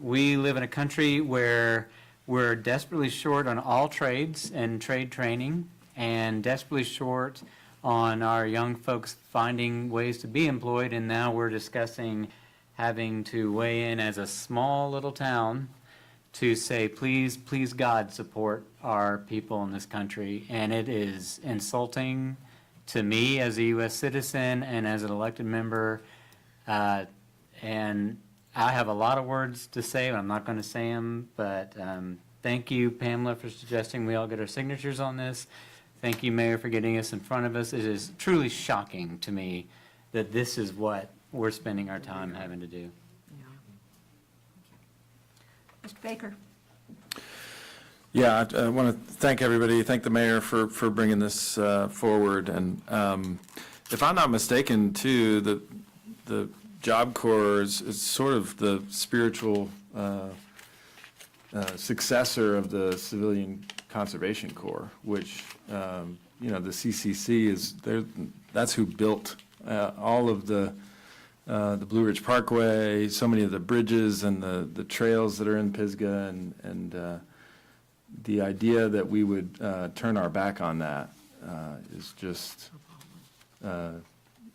We live in a country where we're desperately short on all trades and trade training, and desperately short on our young folks finding ways to be employed, and now we're discussing having to weigh in as a small little town to say, please, please God, support our people in this country. And it is insulting to me as a U.S. citizen and as an elected member. And I have a lot of words to say, but I'm not going to say them. But thank you, Pamela, for suggesting we all get our signatures on this. Thank you, Mayor, for getting us in front of us. It is truly shocking to me that this is what we're spending our time having to do. Mr. Baker? Yeah, I want to thank everybody, thank the mayor for bringing this forward. And if I'm not mistaken, too, the Job Corps is sort of the spiritual successor of the Civilian Conservation Corps, which, the CCC is there. That's who built all of the the Blue Ridge Parkway, so many of the bridges and the trails that are in Pisgah, and the idea that we would turn our back on that is just,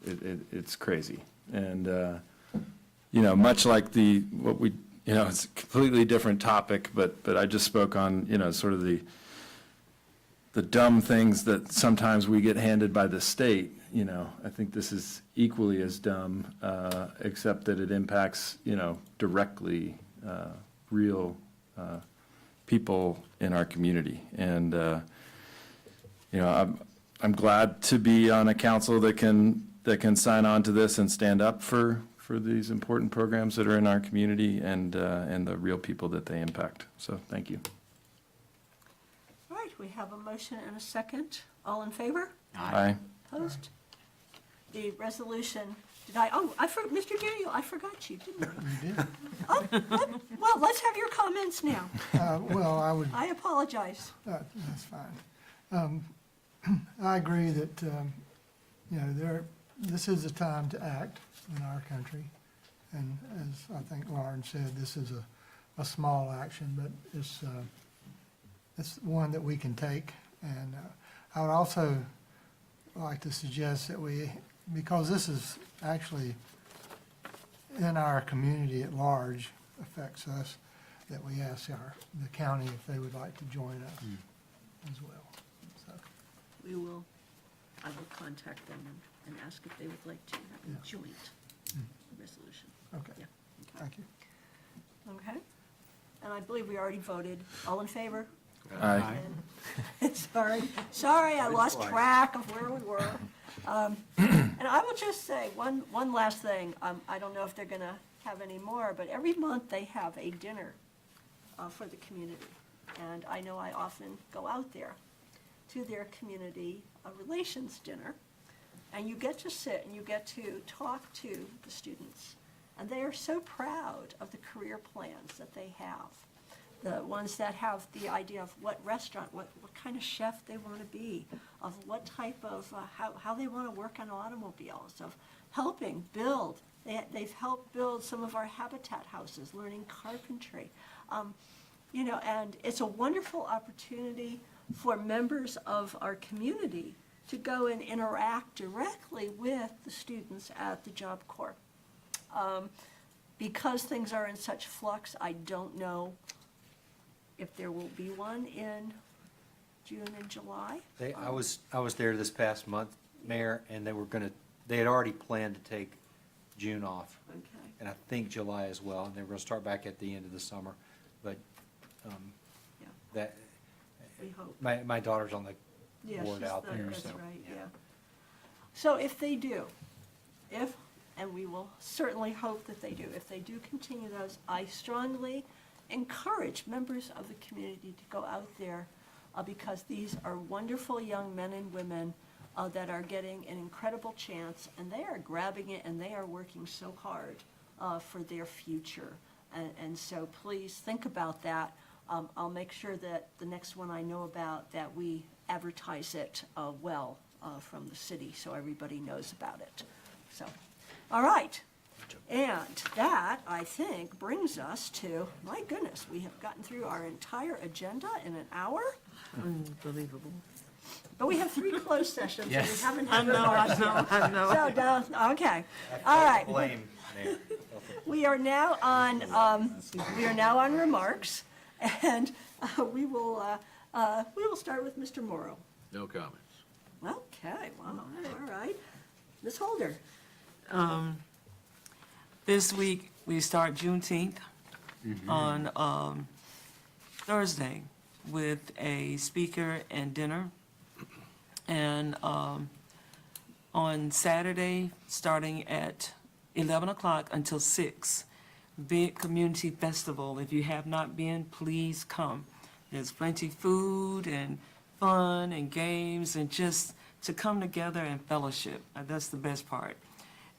it's crazy. And, much like it's a completely different topic, but I just spoke on, sort of the dumb things that sometimes we get handed by the state. I think this is equally as dumb, except that it impacts, directly real people in our community. And, I'm glad to be on a council that can sign on to this and stand up for these important programs that are in our community and the real people that they impact. So thank you. All right, we have a motion and a second. All in favor? Aye. Opposed? The resolution, Mr. Daniel, I forgot you, didn't I? You did. Oh, well, let's have your comments now. Well, I apologize. that's fine. I agree that, this is a time to act in our country. And as I think Lauren said, this is a small action, but it's one that we can take. And I would also like to suggest that because this is actually in our community at large, affects us, that we ask the county if they would like to join us as well. So, I will contact them and ask if they would like to have a joint resolution. okay, Yeah. thank you. Okay. And I believe we already voted. All in favor? Aye. And- Sorry, I lost track of where we were. And I will just say, one last thing. I don't know if they're gonna have any more, but every month they have a dinner for the community. And I know I often go out there to their community relations dinner. And you get to sit and you get to talk to the students. And they are so proud of the career plans that they have. The ones that have the idea of what restaurant, what kind of chef they want to be, of what type of, how they want to work on automobiles, of helping build. They've helped build some of our habitat houses, learning carpentry. And it's a wonderful opportunity for members of our community to go and interact directly with the students at the Job Corps. Because things are in such flux, I don't know if there will be one in June and July. I was there this past month, Mayor, and they had already planned to take June off. Okay. And I think July as well, and they were gonna start back at the end of the summer. But, Yeah. that, We hope. my daughter's on the Yeah, board she's out the- there, that's so. right, yeah. So if they do, and we will certainly hope that they do, if they do continue those, I strongly encourage members of the community to go out there because these are wonderful young men and women that are getting an incredible chance, and they are grabbing it, and they are working so hard for their future. And so please think about that. I'll make sure that the next one I know about, that we advertise it well from the city so everybody knows about it. So, all right. And that, I think, brings us to, my goodness, we have gotten through our entire agenda in an hour. Unbelievable. But we have 3 closed sessions, and we Yes. haven't I had know, I know. So, okay, all right. Blame, Mayor. We are now on remarks, and we will start with Mr. Morrow. No comments. Okay, wow, all right. Ms. Holder? This week, we start Juneteenth on Thursday with a speaker and dinner. And on Saturday, starting at 11 o'clock until 6, big community festival. If you have not been, please come. There's plenty of food and fun and games and just to come together and fellowship. That's the best part.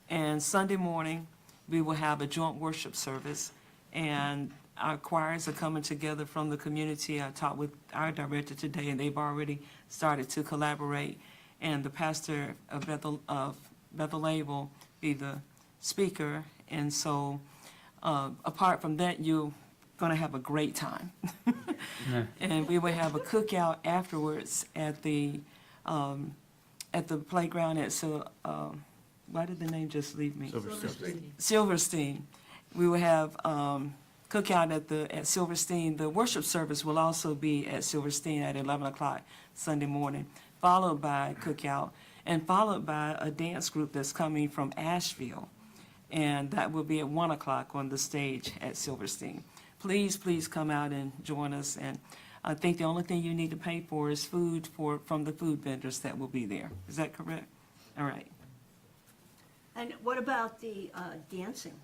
And Sunday morning, we will have a joint worship service, and our choirs are coming together from the community. I talked with our director today, and they've already started to collaborate. And the pastor of Bethel will be the speaker, and so apart from that, you're going to have a great time. And we will have a cookout afterwards at the playground at, why did the name just leave me? Silverstein. We will have cookout at Silverstein. The worship service will also be at Silverstein at 11 o'clock Sunday morning, followed by cookout, and followed by a dance group that's coming from Asheville. And that will be at 1 o'clock on the stage at Silverstein. Please, please come out and join us. And I think the only thing you need to pay for is food from the food vendors that will be there. Is that correct? All right. And what about the dancing?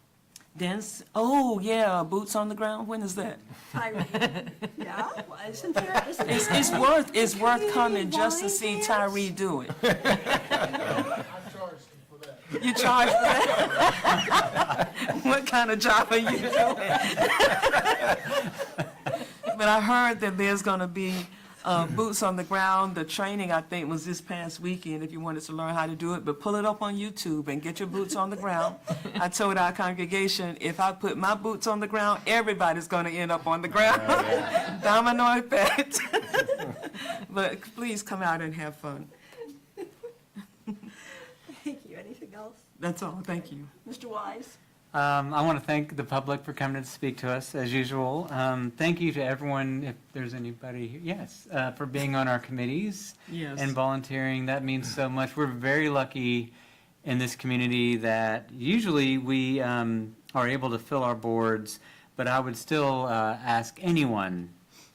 Dance? Oh, yeah, boots on the ground. When is that? Tyree? Yeah, well, isn't there? It's worth coming just to see Tyree do it. You charge for that? What kind of job are you doing? But I heard that there's going to be boots on the ground. The training, I think, was this past weekend if you wanted to learn how to do it. But pull it up on YouTube and get your boots on the ground. I told our congregation, if I put my boots on the ground, everybody's going to end up on the ground. Domino effect. But please come out and have fun. Thank you. Anything else? That's all. Thank you. Mr. Wise? I want to thank the public for coming to speak to us, as usual. Thank you to everyone, if there's anybody here, yes, for being on our committees Yes. and volunteering. That means so much. We're very lucky in this community that usually we are able to fill our boards, but I would still ask anyone,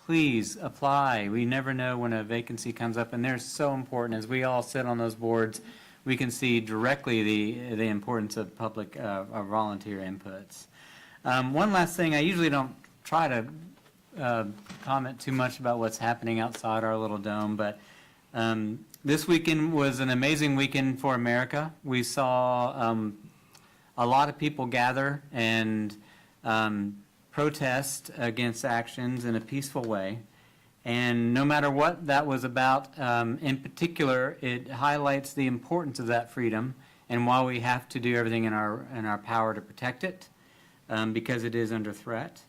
please apply. We never know when a vacancy comes up, and they're so important. As we all sit on those boards, we can see directly the importance of public volunteer inputs. One last thing, I usually don't try to comment too much about what's happening outside our little dome, but this weekend was an amazing weekend for America. We saw a lot of people gather and protest against actions in a peaceful way. And no matter what that was about, in particular, it highlights the importance of that freedom and why we have to do everything in our power to protect it, because it is under threat.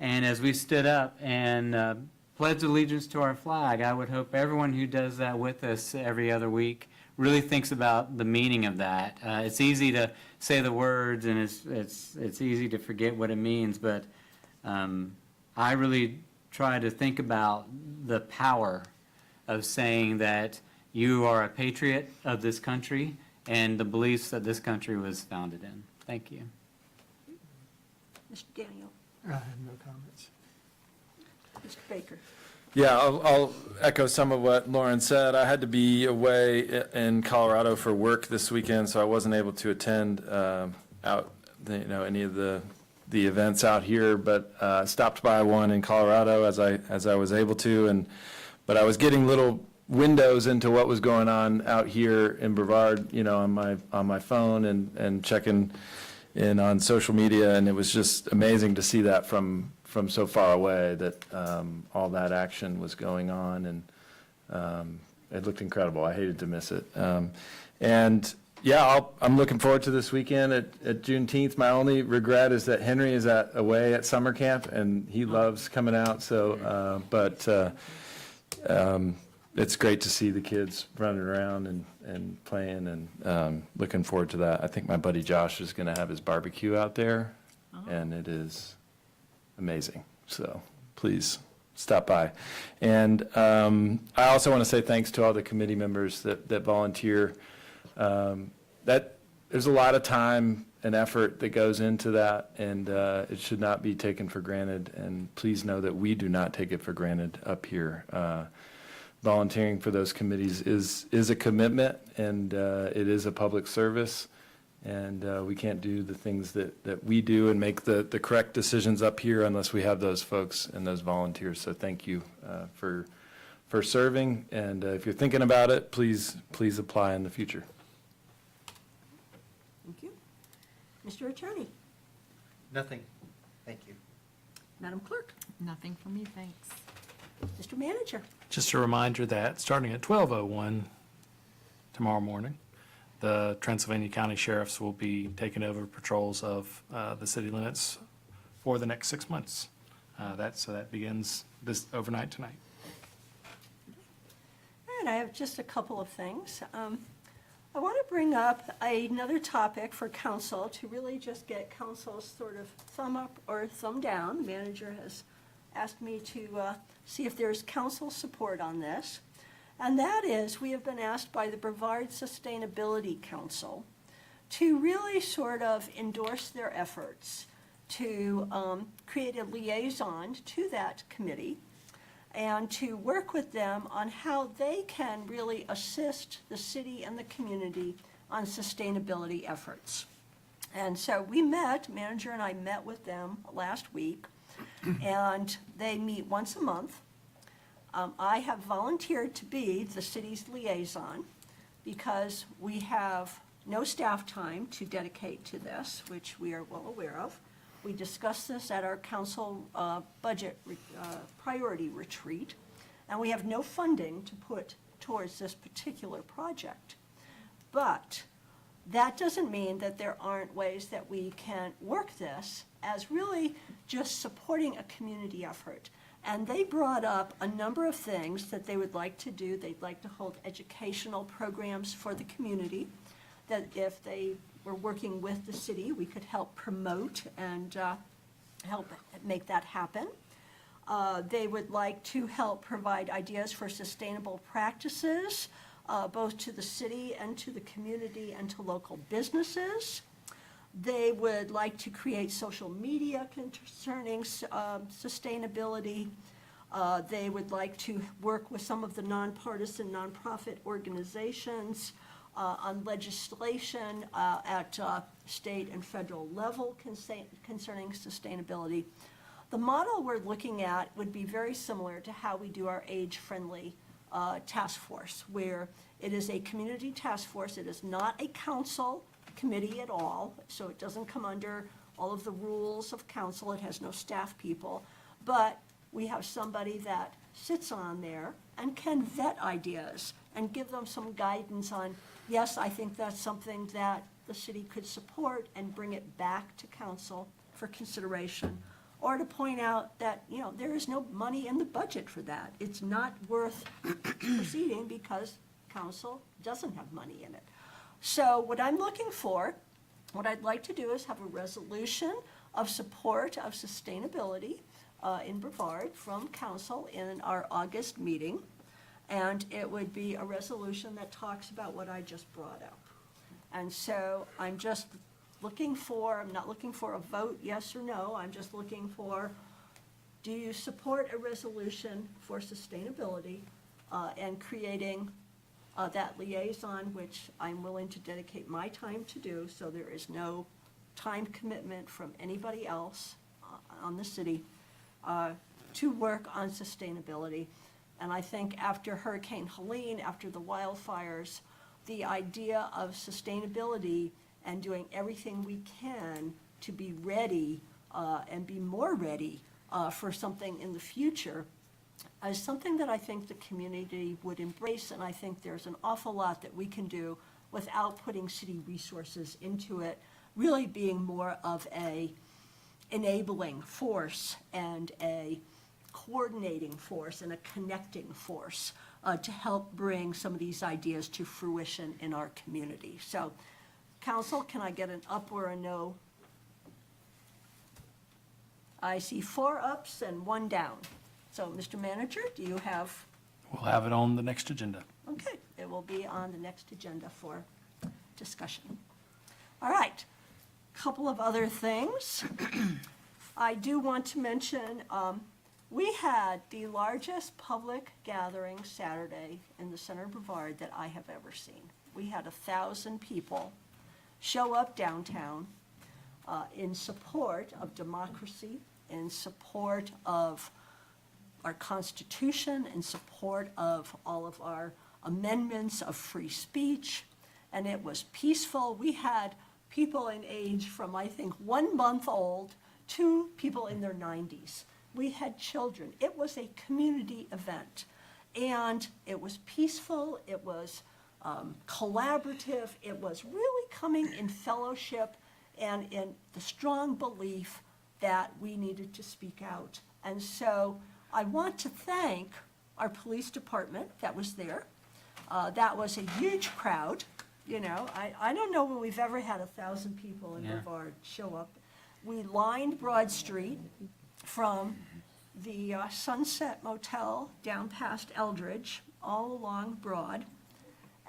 And as we stood up and pledged allegiance to our flag, I would hope everyone who does that with us every other week really thinks about the meaning of that. It's easy to say the words, and it's easy to forget what it means, but I really try to think about the power of saying that you are a patriot of this country and the beliefs that this country was founded in. Thank you. Mr. Daniel? I have no comments. Mr. Baker? Yeah, I'll echo some of what Lauren said. I had to be away in Colorado for work this weekend, so I wasn't able to attend any of the events out here, but stopped by one in Colorado as I was able to, but I was getting little windows into what was going on out here in Brevard, on my phone and checking in on social media, and it was just amazing to see that from so far away that all that action was going on, and it looked incredible. I hated to miss it, and. Yeah, I'm looking forward to this weekend at Juneteenth. My only regret is that Henry is away at summer camp, and he loves coming out. So, it's great to see the kids running around and playing, and looking forward to that. I think my buddy Josh is going to have his barbecue out there, and it is amazing. So please stop by. And I also want to say thanks to all the committee members that volunteer. That there's a lot of time and effort that goes into that, and it should not be taken for granted. And please know that we do not take it for granted up here. Volunteering for those committees is a commitment, and it is a public service, and we can't do the things that we do and make the correct decisions up here unless we have those folks and those volunteers. So thank you for serving, and if you're thinking about it, please apply in the future. Thank you. Mr. Attorney? Nothing. Thank you. Madam Clerk? Nothing for me, thanks. Mr. Manager? Just a reminder that starting at 12:01 tomorrow morning, the Transylvania County Sheriffs will be taking over patrols of the city limits for the next 6 months. So that begins this overnight tonight. And I have just a couple of things. I want to bring up another topic for council to really just get council's sort of thumb up or thumb down. The manager has asked me to see if there's council support on this. And that is, we have been asked by the Brevard Sustainability Council to really sort of endorse their efforts to create a liaison to that committee and to work with them on how they can really assist the city and the community on sustainability efforts. And so we met, manager and I met with them last week, and they meet once a month. I have volunteered to be the city's liaison because we have no staff time to dedicate to this, which we are well aware of. We discussed this at our council budget priority retreat, and we have no funding to put towards this particular project. But that doesn't mean that there aren't ways that we can work this as really just supporting a community effort. And they brought up a number of things that they would like to do. They'd like to hold educational programs for the community, that if they were working with the city, we could help promote and help make that happen. They would like to help provide ideas for sustainable practices, both to the city and to the community and to local businesses. They would like to create social media concerning sustainability. They would like to work with some of the nonpartisan nonprofit organizations on legislation at state and federal level concerning sustainability. The model we're looking at would be very similar to how we do our age-friendly task force, where it is a community task force. It is not a council committee at all, so it doesn't come under all of the rules of council. It has no staff people, but we have somebody that sits on there and can vet ideas and give them some guidance on, yes, I think that's something that the city could support, and bring it back to council for consideration, or to point out that, you know, there is no money in the budget for that. It's not worth proceeding because council doesn't have money in it. So what I'm looking for, what I'd like to do is have a resolution of support of sustainability in Brevard from council in our August meeting. And it would be a resolution that talks about what I just brought up. And so I'm just looking for, I'm not looking for a vote, yes or no. I'm just looking for, do you support a resolution for sustainability and creating that liaison, which I'm willing to dedicate my time to do, so there is no time commitment from anybody else on the city to work on sustainability. And I think after Hurricane Helene, after the wildfires, the idea of sustainability and doing everything we can to be ready and be more ready for something in the future is something that I think the community would embrace, and I think there's an awful lot that we can do without putting city resources into it, really being more of a enabling force and a coordinating force and a connecting force to help bring some of these ideas to fruition in our community. So, council, can I get an up or a no? I see 4 ups and 1 down. So, Mr. Manager, do you have? We'll have it on the next agenda. Okay, it will be on the next agenda for discussion. All right, couple of other things. I do want to mention, we had the largest public gathering Saturday in the center of Brevard that I have ever seen. We had 1,000 people show up downtown in support of democracy, in support of our Constitution, in support of all of our amendments of free speech, and it was peaceful. We had people in age from, I think, 1 month old to people in their 90s. We had children. It was a community event, and it was peaceful. It was collaborative. It was really coming in fellowship and in the strong belief that we needed to speak out. And so I want to thank our police department that was there. That was a huge crowd, you know. I don't know when we've ever had 1,000 people in Brevard show up. We lined Broad Street from the Sunset Motel down past Eldridge, all along Broad.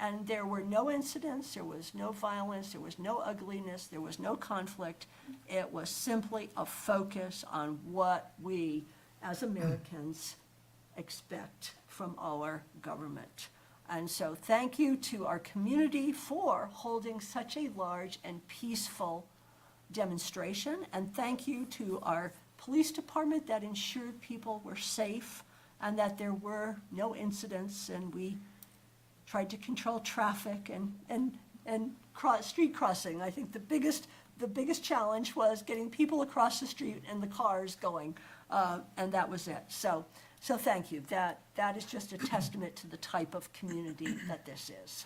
And there were no incidents, there was no violence, there was no ugliness, there was no conflict. It was simply a focus on what we, as Americans, expect from our government. And so thank you to our community for holding such a large and peaceful demonstration. And thank you to our police department that ensured people were safe and that there were no incidents, and we tried to control traffic and street crossing. I think the biggest challenge was getting people across the street and the cars going, and that was it. So thank you. That is just a testament to the type of community that this is.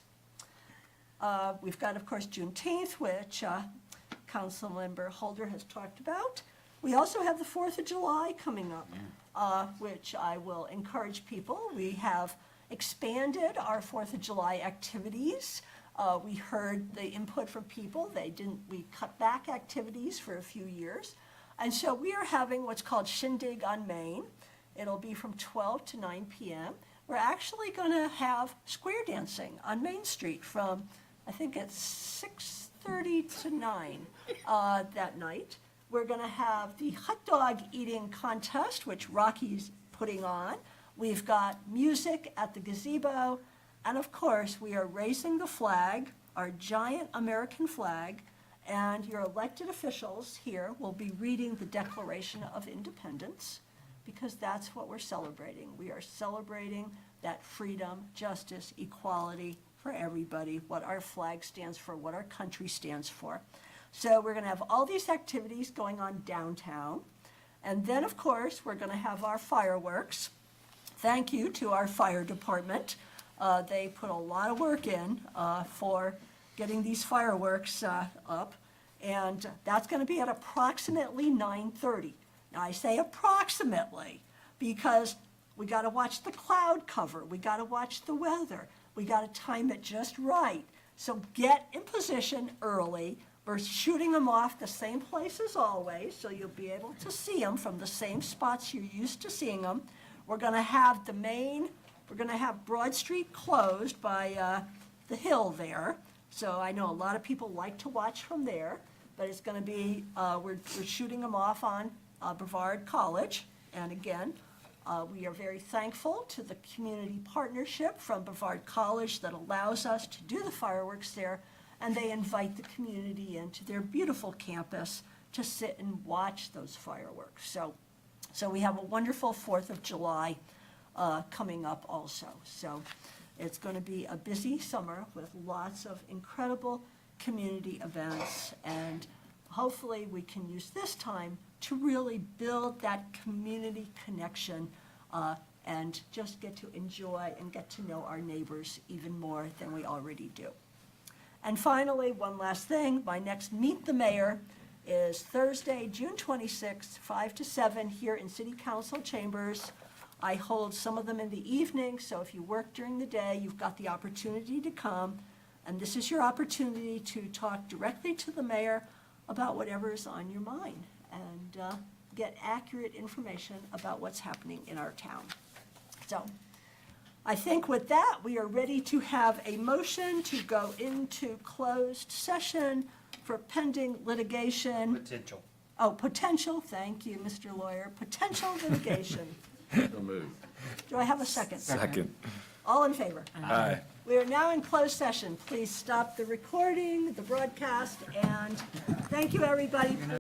We've got, of course, Juneteenth, which Councilmember Holder has talked about. We also have the 4th of July coming up, which I will encourage people. We have expanded our 4th of July activities. We heard the input from people. We cut back activities for a few years. And so we are having what's called Shindig on Main. It'll be from 12 to 9 p.m. We're actually going to have square dancing on Main Street from, I think it's 6:30 to 9 that night. We're going to have the hot dog eating contest, which Rocky's putting on. We've got music at the gazebo, and of course, we are raising the flag, our giant American flag, and your elected officials here will be reading the Declaration of Independence, because that's what we're celebrating. We are celebrating that freedom, justice, equality for everybody, what our flag stands for, what our country stands for. So we're going to have all these activities going on downtown, and then, of course, we're going to have our fireworks. Thank you to our fire department. They put a lot of work in for getting these fireworks up, and that's going to be at approximately 9:30. Now, I say approximately because we got to watch the cloud cover. We got to watch the weather. We got to time it just right. So get in position early. We're shooting them off the same place as always, so you'll be able to see them from the same spots you're used to seeing them. We're going to have we're going to have Broad Street closed by the hill there. So I know a lot of people like to watch from there, but it's going to be, we're shooting them off on Brevard College. And again, we are very thankful to the community partnership from Brevard College that allows us to do the fireworks there. And they invite the community into their beautiful campus to sit and watch those fireworks. So we have a wonderful 4th of July coming up also. So it's going to be a busy summer with lots of incredible community events. And hopefully we can use this time to really build that community connection and just get to enjoy and get to know our neighbors even more than we already do. And finally, one last thing, my next Meet the Mayor is Thursday, June 26th, 5 to 7 here in City Council chambers. I hold some of them in the evening, so if you work during the day, you've got the opportunity to come. And this is your opportunity to talk directly to the mayor about whatever is on your mind and get accurate information about what's happening in our town. So I think with that, we are ready to have a motion to go into closed session for pending litigation. Potential. Oh, potential, thank you, Mr. Lawyer, potential litigation. So moved. Do I have a second? Second. All in favor? Aye. We are now in closed session. Please stop the recording, the broadcast, and thank you, everybody.